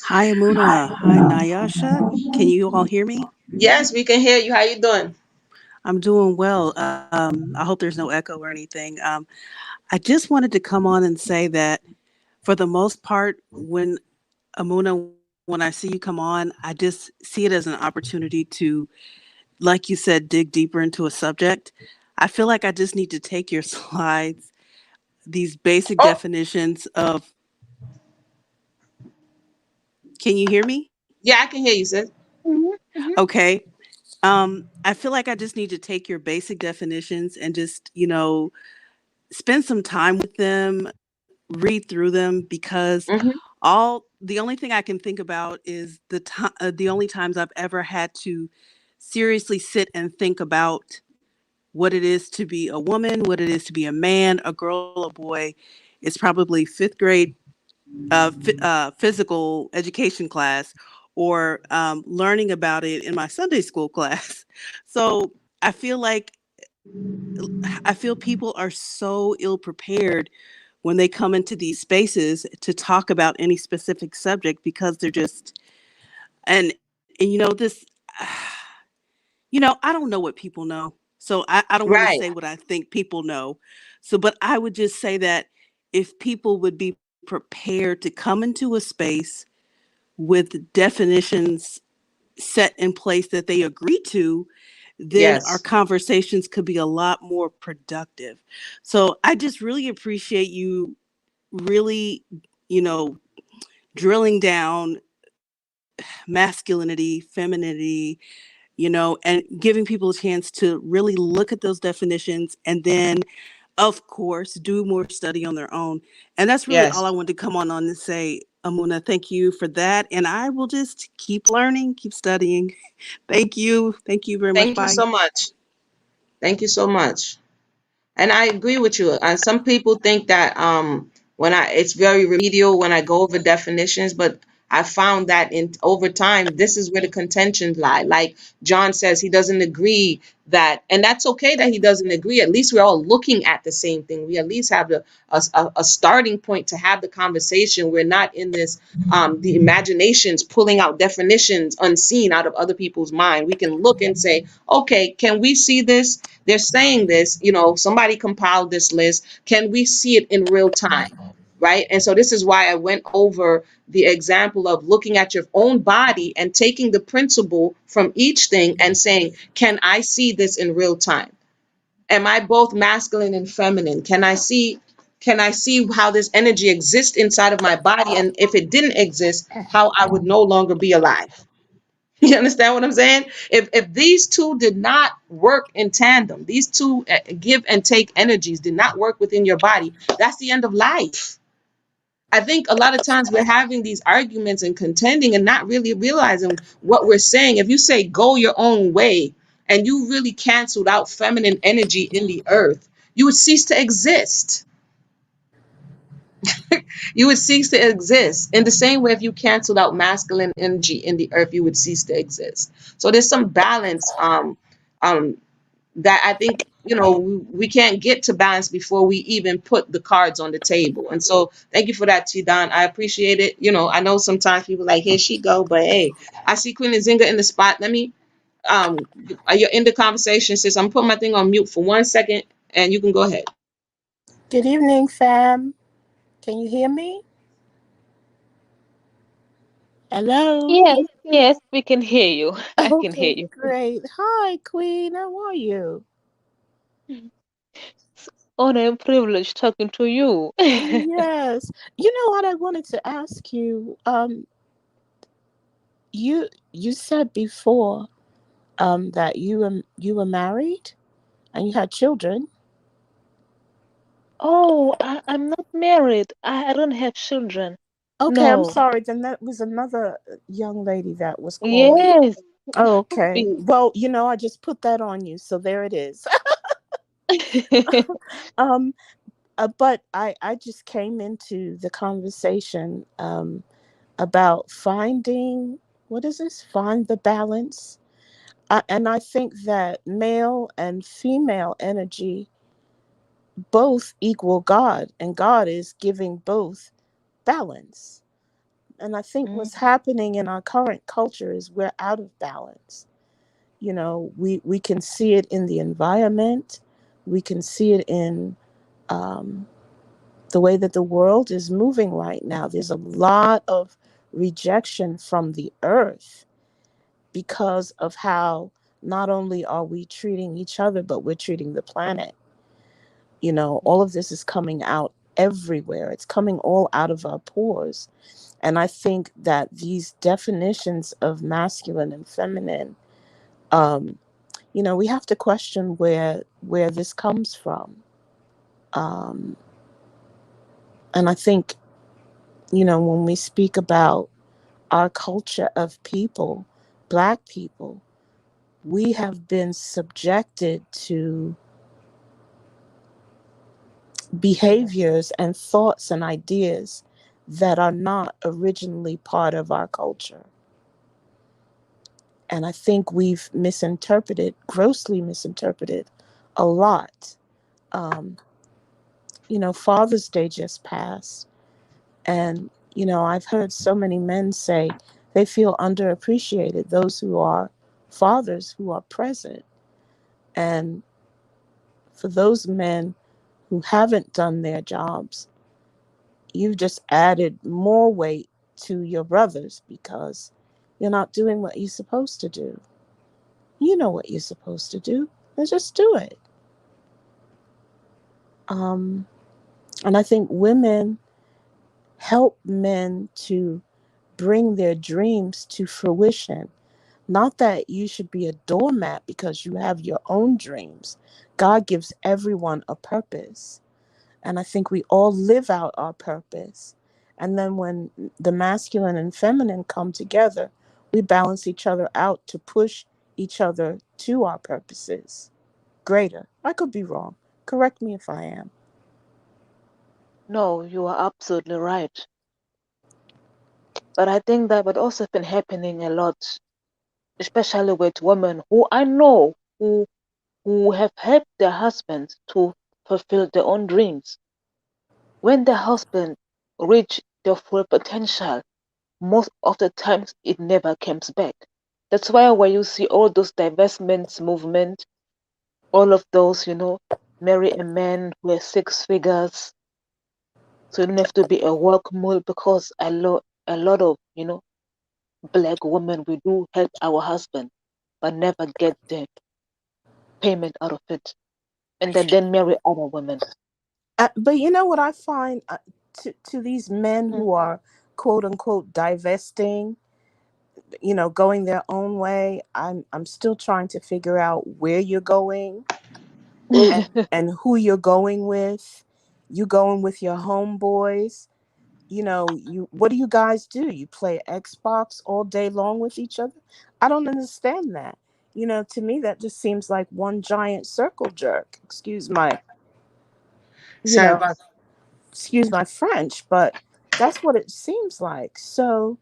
Hi, Amuna. Hi, Nayasha. Can you all hear me? Yes, we can hear you. How you doing? I'm doing well. I hope there's no echo or anything. I just wanted to come on and say that for the most part, when Amuna, when I see you come on, I just see it as an opportunity to, like you said, dig deeper into a subject. I feel like I just need to take your slides, these basic Oh, definitions of, can you hear me? yeah, I can hear you, sis. mhm, mhm. Okay. I feel like I just need to take your basic definitions and just, spend some time with them, read through them because Hmm. all the only thing I can think about is the only times I've ever had to seriously sit and think about what it is to be a woman, what it is to be a man, a girl, a boy. It's probably fifth grade physical education class or learning about it in my Sunday school class. So I feel like I feel people are so ill prepared when they come into these spaces to talk about any specific subject because they're just and this I don't know what people know. So I don't want to Right. say what I think people know. So but I would just say that if people would be prepared to come into a space with definitions set in place that they agree to, then our Yes. conversations could be a lot more productive. So I just really appreciate you really, you know, drilling down masculinity, femininity, and giving people a chance to really look at those definitions and then, of course, do more study on their own. And that's really all Yes. I wanted to come on and say. Amuna, thank you for that. And I will just keep learning, keep studying. Thank you. Thank you very much. Thank you Bye. so much. Thank you so much. And I agree with you. Some people think that when I it's very remedial when I go over definitions, but I found that in over time, this is where the contentions lie. Like John says, he doesn't agree that, and that's okay that he doesn't agree. At least we're all looking at the same thing. We at least have a starting point to have the conversation. We're not in this the imaginations pulling out definitions unseen out of other people's mind. We can look and say, okay, can we see this? They're saying this, somebody compiled this list. Can we see it in real time? Right. And so this is why I went over the example of looking at your own body and taking the principle from each thing and saying, can I see this in real time? Am I both masculine and feminine? Can I see how this energy exists inside of my body? And if it didn't exist, how I would no longer be alive. You understand what I'm saying? If these two did not work in tandem, these two give and take energies did not work within your body, that's the end of life. I think a lot of times we're having these arguments and contending and not really realizing what we're saying. If you say go your own way and you really canceled out feminine energy in the earth, you would cease to exist. You would cease to exist. In the same way, if you canceled out masculine energy in the earth, you would cease to exist. So there's some balance um, that I think, we can't get to balance before we even put the cards on the table. And so thank you for that, T Don. I appreciate it. I know sometimes people like, here she go, but hey, I see Queen Nzinga in the spot. Let me you're in the conversation, sis. I'm putting my thing on mute for 1 second and you can go ahead. Good evening, fam. Can you hear me? Hello? Yes, yes, we can hear you. I can hear Okay, you. great. Hi, Queen. How are you? It's honor and privilege talking to you. Yes. You know what I wanted to ask you? You said before that you were married and you had children. Oh, I'm not married. I don't have children. Okay, I'm No. sorry. Then that was another young lady that was called. Yes. Oh, okay. Be- Well, I just put that on you, so there it is. um, but I just came into the conversation about finding, what is this? Find the balance. And I think that male and female energy both equal God, and God is giving both balance. And I think Mm, what's happening in our current culture is we're out of balance. We can see it in the environment, we can see it in um, the way that the world is moving right now. There's a lot of rejection from the earth because of how not only are we treating each other, but we're treating the planet. All of this is coming out everywhere. It's coming all out of our pores. And I think that these definitions of masculine and feminine, um, we have to question where this comes from. Um, and I think, when we speak about our culture of people, Black people, we have been subjected to behaviors and thoughts and ideas that are not originally part of our culture. And I think we've grossly misinterpreted a lot. Um, Father's Day just passed. And, I've heard so many men say they feel underappreciated, those who are fathers who are present. And for those men who haven't done their jobs, you've just added more weight to your brothers because you're not doing what you're supposed to do. You know what you're supposed to do, and just do it. Um, and I think women help men to bring their dreams to fruition. Not that you should be a doormat because you have your own dreams. God gives everyone a purpose. And I think we all live out our purpose. And then when the masculine and feminine come together, we balance each other out to push each other to our purposes. Greater. I could be wrong. Correct me if I am. No, you are absolutely right. But I think that would also been happening a lot, especially with women who I know who have helped their husbands to fulfill their own dreams. When the husband reach their full potential, most of the times it never comes back. That's why when you see all those divestments movement, all of those, marry a man who has six figures, so you don't have to be a work mule because a lot of, black women we do help our husband but never get the payment out of it. And then marry other women. But you know what I find, to these men Mm. who are quote unquote divesting, going their own way. I'm still trying to figure out where you're going and who you're going with. You going with your homeboys? You what do you guys do? You play Xbox all day long with each other? I don't understand that. To me that just seems like one giant circle jerk. Excuse my, you Sorry know. about excuse my French, but that's what it seems like. So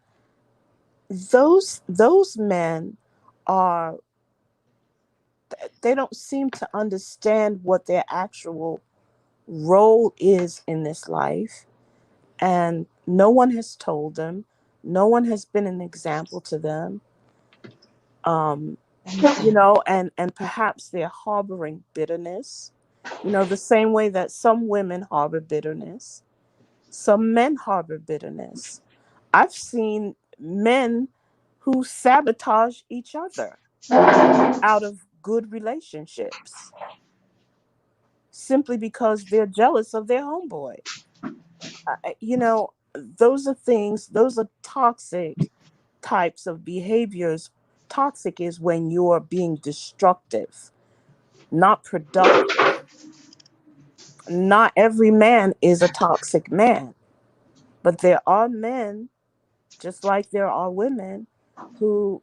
those men are, they don't seem to understand what their actual role is in this life, and no one has told them, no one has been an example to them. um and perhaps they're harboring bitterness, the same way that some women harbor bitterness, some men harbor bitterness. I've seen men who sabotage each other out of good relationships simply because they're jealous of their homeboy. Those are things, those are toxic types of behaviors. Toxic is when you're being destructive, not productive. Not every man is a toxic man, but there are men, just like there are women, who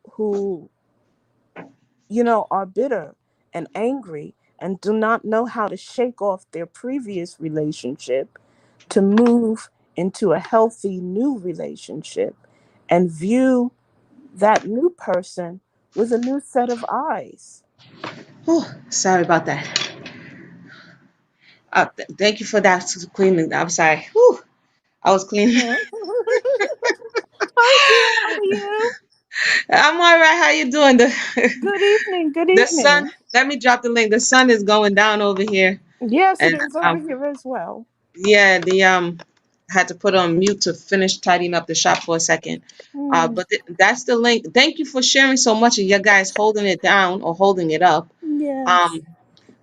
are bitter and angry and do not know how to shake off their previous relationship to move into a healthy new relationship and view that new person with a new set of eyes. Whew, sorry about that. Thank you for that cleaning. I'm sorry. Whew, I was cleaning. Hi, dear. How are you? I'm all right. How you doing? Good evening. Good The sun. evening. Let me drop the link. The sun is going down over here, Yes, it and is over here as well. yeah, the had to put on mute to finish tidying up the shop for a second. Mm, But that's the link. Thank you for sharing so much of you guys holding it down or holding it up. yes. Um,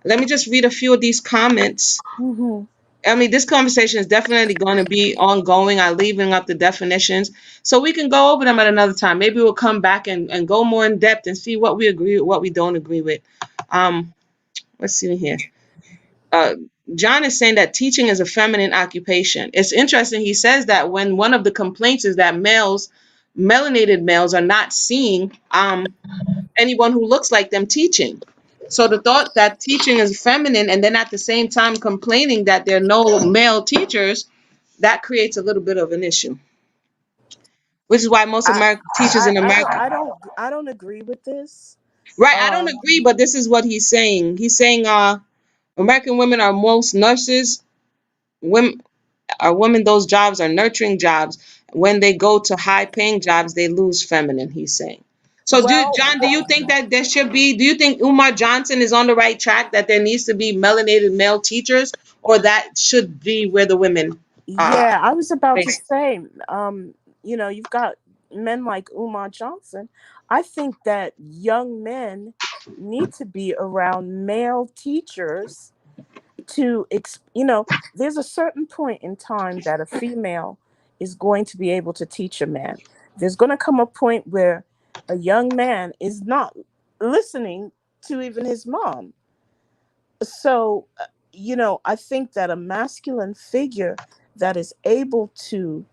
let me just read a few of these comments. Hmm. I mean, this conversation is definitely going to be ongoing. I'm leaving up the definitions so we can go over them at another time. Maybe we'll come back and go more in depth and see what we agree with, what we don't agree with. Um, let's see here. Uh, John is saying that teaching is a feminine occupation. It's interesting. He says that when one of the complaints is that melanated males, are not seeing anyone who looks like them teaching. So the thought that teaching is feminine and then at the same time complaining that there are no male teachers, that creates a little bit of an issue, which is why most I, American teachers I in I don't America, I don't I don't agree with this. right? I don't Um, agree, but this is what he's saying. He's saying American women are most nurses. Women are women. Those jobs are nurturing jobs. When they go to high paying jobs, they lose feminine. He's saying. So, well, John, do you think that there should be? Do you think Umar Johnson is on the right track? That there needs to be melanated male teachers, or that should be where the women are? yeah, I was about to Based? say, you've got men like Umar Johnson. I think that young men need to be around male teachers to there's a certain point in time that a female is going to be able to teach a man. There's going to come a point where a young man is not listening to even his mom. So I think that a masculine figure that is able to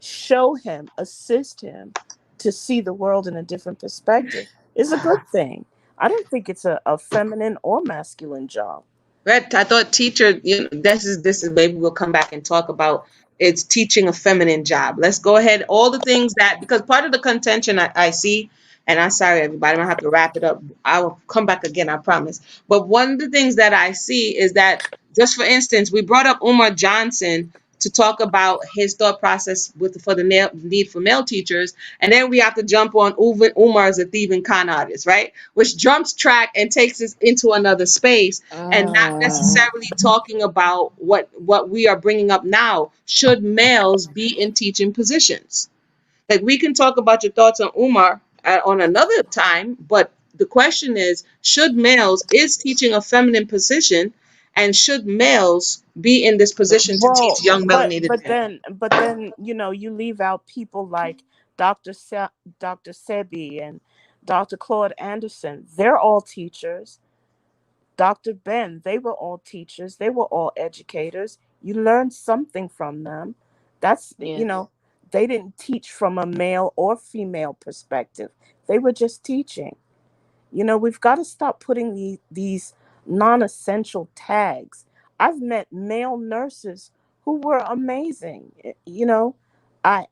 show him, assist him to see the world in a different perspective is a good thing. I don't think it's a feminine or masculine job. Right. I thought teacher, this is maybe we'll come back and talk about it's teaching a feminine job. Let's go ahead. All the things that because part of the contention I see, and I'm sorry everybody, I'm gonna have to wrap it up. I will come back again, I promise. But one of the things that I see is that just for instance, we brought up Umar Johnson to talk about his thought process for the need for male teachers, and then we have to jump on Umar as a thieving con artist, right? Which jumps track and takes us into another space and not Uh, necessarily talking about what we are bringing up now. Should males be in teaching positions? Like we can talk about your thoughts on Umar on another time, but the question is, should males is teaching a feminine position, and should males be in this position to well, teach young but melanated but men? then but then you leave out people like Dr. Sebi and Dr. Claude Anderson. They're all teachers. Dr. Ben, they were all teachers. They were all educators. You learned something from them. That's, Yes. they didn't teach from a male or female perspective. They were just teaching. We've got to stop putting these non essential tags. I've met male nurses who were amazing. You know, I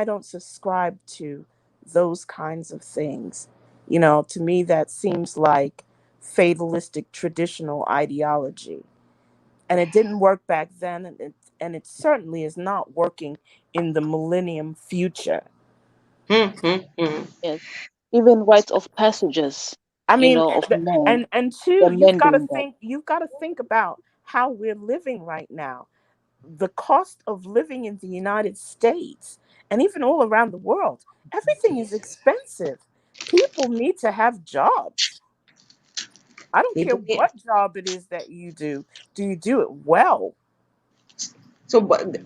don't subscribe to those kinds of things. You know, to me that seems like fatalistic traditional ideology. And it didn't work back then, and it certainly is not working in the millennium future. Mm-hmm. Yes. Even rites of passages, I mean, of men, and two, the men doing that. you've got to think about how we're living right now. The cost of living in the United States and even all around the world, everything is expensive. People need to have jobs. I don't care what job it is that you do. Do you do it well? So, but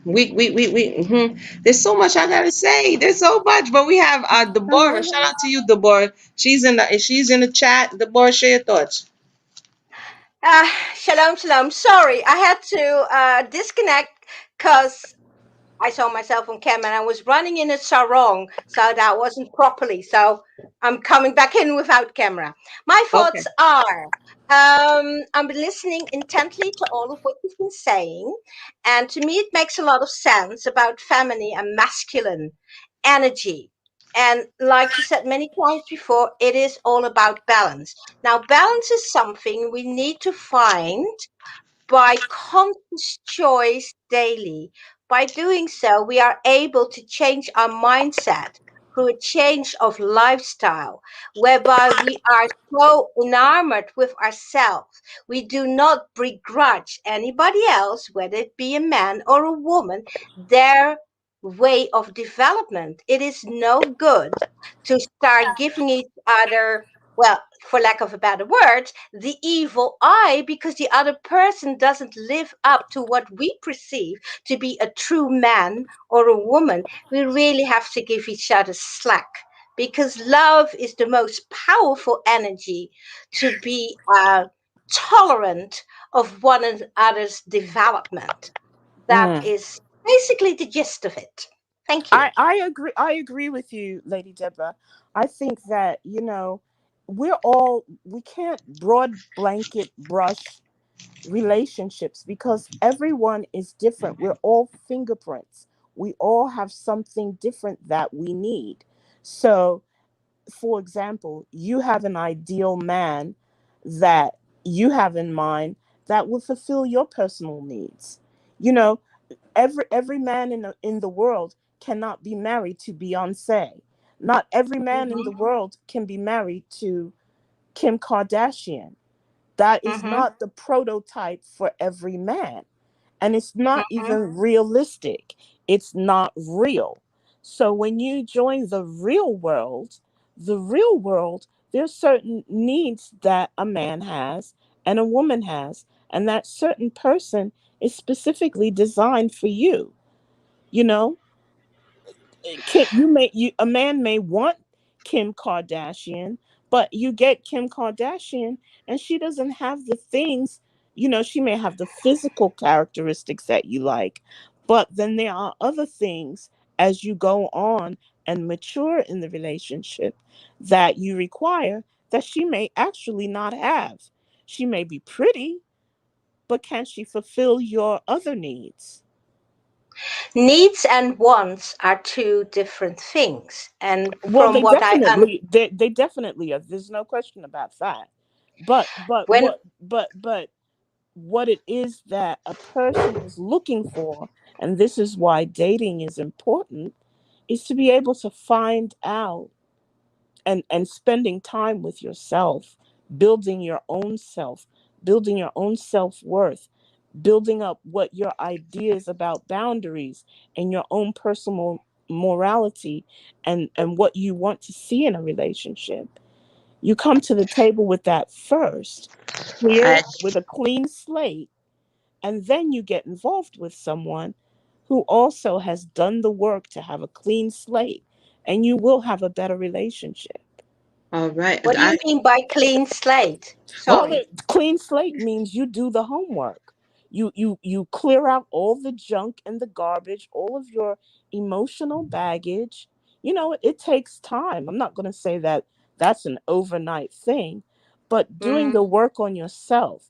there's so much I gotta say. There's so much, but we have Deborah. Shout out to you, Deborah. She's in the chat. Deborah, share your thoughts. Shalom, shalom. Sorry, I had to disconnect because I saw myself on camera and I was running in a sarong, so that wasn't properly. So I'm coming back in without camera. My Okay. thoughts are I'm listening intently to all of what you've been saying, and to me, it makes a lot of sense about feminine and masculine energy. And like you said many times before, it is all about balance. Now, balance is something we need to find by conscious choice daily. By doing so, we are able to change our mindset through a change of lifestyle, whereby we are so enamored with ourselves. We do not begrudge anybody else, whether it be a man or a woman, their way of development. It is no good to start giving each other, well, for lack of a better word, the evil eye, because the other person doesn't live up to what we perceive to be a true man or a woman. We really have to give each other slack, because love is the most powerful energy to be tolerant of one another's development. That Mm. is basically the gist of it. Thank you. I agree with you, Lady Deborah. I think that, we can't broad blanket brush relationships because everyone is different. We're all fingerprints. We all have something different that we need. So, for example, you have an ideal man that you have in mind that will fulfill your personal needs. You know, every man in the world cannot be married to Beyonce. Not every man in the Mm-hmm. world can be married to Kim Kardashian. That is Mm-hmm. not the prototype for every man. And it's not Mm-hmm. even realistic. It's not real. So when you join the real world, there's certain needs that a man has and a woman has, and that certain person is specifically designed for you. You know, a man may want Kim Kardashian, but you get Kim Kardashian and she doesn't have the things, she may have the physical characteristics that you like, but then there are other things as you go on and mature in the relationship that you require that she may actually not have. She may be pretty, but can she fulfill your other needs? Needs and wants are two different things. And Well, from what I they definitely are. There's no question about that. when But what it is that a person is looking for, and this is why dating is important, is to be able to find out and spending time with yourself, building your own self, building your own self-worth, building up what your ideas about boundaries and your own personal morality and what you want to see in a relationship. You come to the table with that first, I, clear with a clean slate, and then you get involved with someone who also has done the work to have a clean slate, and you will have a better relationship. All right. what do you mean by clean slate? Well, Sorry. clean slate means you do the homework. You clear out all the junk and the garbage, all of your emotional baggage. It takes time. I'm not going to say that that's an overnight thing, but doing Mm, the work on yourself.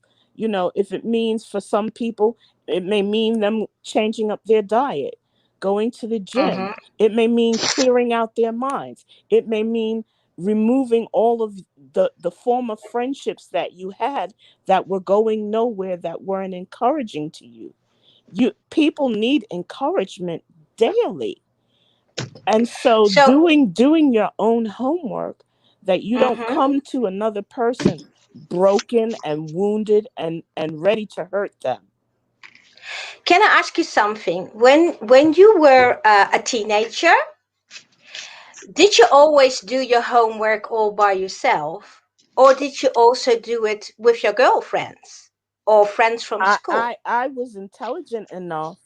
If it means for some people It may mean them changing up their diet, going to the gym. Mhm. It may mean clearing out their minds. It may mean removing all of the former friendships that you had that were going nowhere, that weren't encouraging to you. People need encouragement daily. And so So, doing your own homework, that you don't mhm. come to another person broken and wounded and ready to hurt them. Can I ask you something? When you were a teenager, did you always do your homework all by yourself, or did you also do it with your girlfriends or friends from school? I was intelligent enough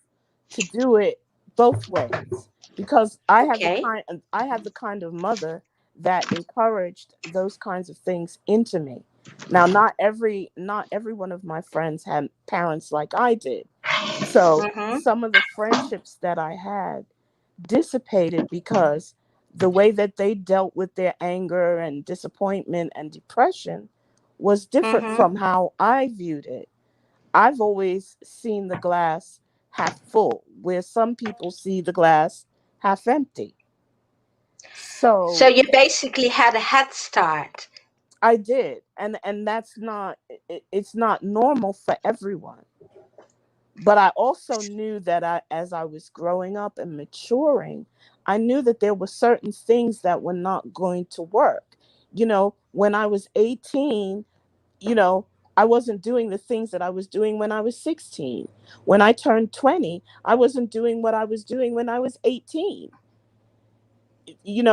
to do it both ways, because Okay. I had the kind of mother that encouraged those kinds of things into me. Now, not every one of my friends had parents like I did. So Mhm. some of the friendships that I had dissipated because the way that they dealt with their anger and disappointment and depression was different Mhm. from how I viewed it. I've always seen the glass half full, where some people see the glass half empty. So So you basically had a head start. I did, and that's not it's not normal for everyone. But I also knew that as I was growing up and maturing, I knew that there were certain things that were not going to work. When I was 18, you know, I wasn't doing the things that I was doing when I was 16. When I turned 20, I wasn't doing what I was doing when I was 18. You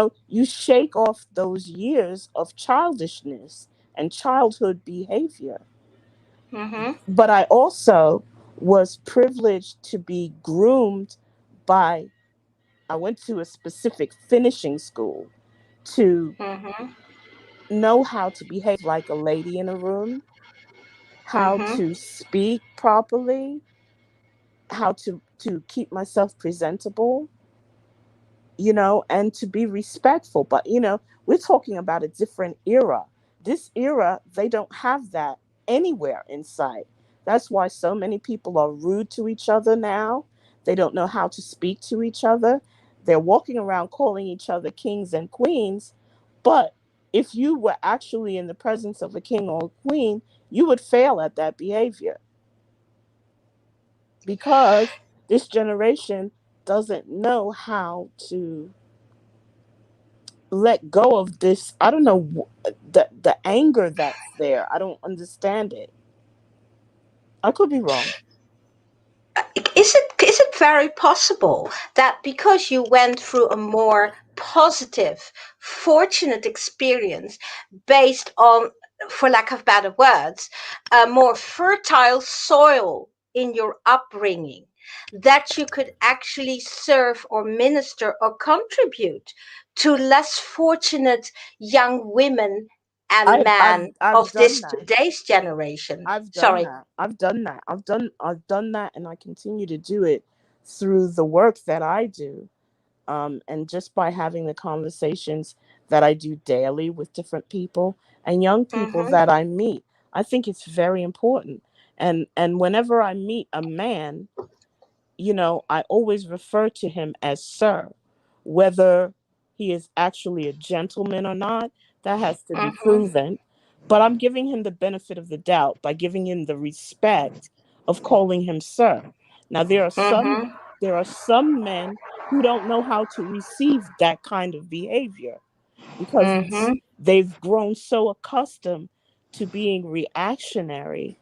shake off those years of childishness and childhood behavior. Mhm. But I also was privileged to be groomed by, I went to a specific finishing school to Mhm. know how to behave like a lady in a room, how Mhm. to speak properly, how to keep myself presentable, and to be respectful. But we're talking about a different era. This era, they don't have that anywhere in sight. That's why so many people are rude to each other now. They don't know how to speak to each other. They're walking around calling each other kings and queens. But if you were actually in the presence of a king or a queen, you would fail at that behavior, because this generation doesn't know how to let go of this. I don't know, the anger that's there. I don't understand it. I could be wrong. Is it very possible that because you went through a more positive, fortunate experience based on, for lack of better words, a more fertile soil in your upbringing, that you could actually serve or minister or contribute to less fortunate young women and men I've of done this that. today's generation? I've done Sorry. that. I've done that. I've done that, and I continue to do it through the work that I do. And just by having the conversations that I do daily with different people and young people Mm-hmm. that I meet, I think it's very important. And whenever I meet a man, I always refer to him as sir. Whether he is actually a gentleman or not, that has to be Mm-hmm. proven. But I'm giving him the benefit of the doubt by giving him the respect of calling him sir. Now Mm-hmm. there are some men who don't know how to receive that kind of behavior, because Mm-hmm. they've grown so accustomed to being reactionary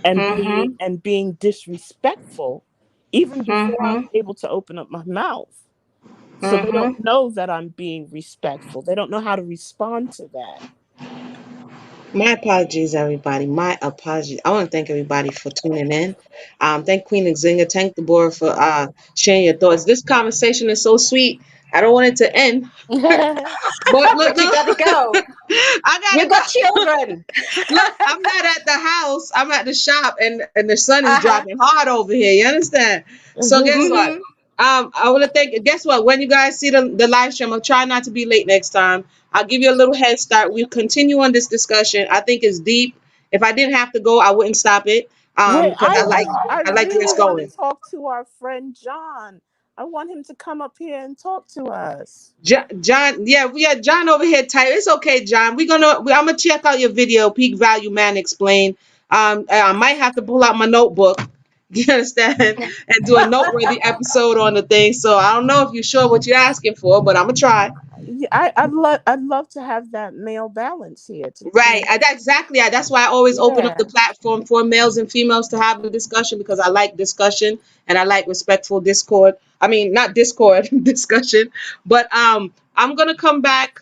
and being Mm-hmm. and being disrespectful even before I'm Mm-hmm. able to open up my mouth. So they Mm-hmm. don't know that I'm being respectful. They don't know how to respond to that. My apologies, everybody. My apologies. I want to thank everybody for tuning in. Thank Queen Nzinga. Thank the board for sharing your thoughts. This conversation is so sweet. I don't want it to end. But look, But you no, gotta go. I You gotta got go. children. Look, I'm not at the house. I'm at the shop, and the sun is Uh-huh. dropping hard over here. You understand? So guess what? Mm-hmm. I want to thank. Guess what? When you guys see the live stream, I'll try not to be late next time. I'll give you a little head start. We'll continue on this discussion. I think it's deep. If I didn't have to go, I wouldn't stop it. Wait, because I I like where it's really want going. to talk to our friend John. I want him to come up here and talk to us. John, yeah, John over here tight. It's okay, John. I'm gonna check out your video, Peak Value Man Explain. I might have to pull out my notebook. You understand? And do a noteworthy episode on the thing. So I don't know if you're sure what you're asking for, but I'm gonna try. Yeah, I'd love to have that male balance here Right. Exactly. That's why I always open up yeah. the platform for males and females to have a discussion because I like discussion and I like respectful discord. I mean, not discord, discussion. But I'm gonna come back.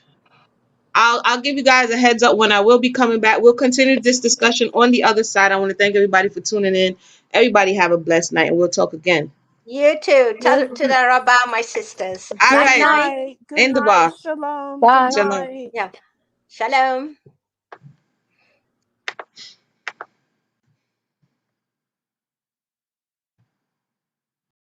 I'll give you guys a heads up when I will be coming back. We'll continue this discussion on the other side. I want to thank everybody for tuning in. Everybody have a blessed night and we'll talk again. You too. Good, Tadar Rabah, my sisters. All good Night, right. night. night. Good In the night. bar. Shalom. Good Bye. Shalom. night. Yeah. Shalom.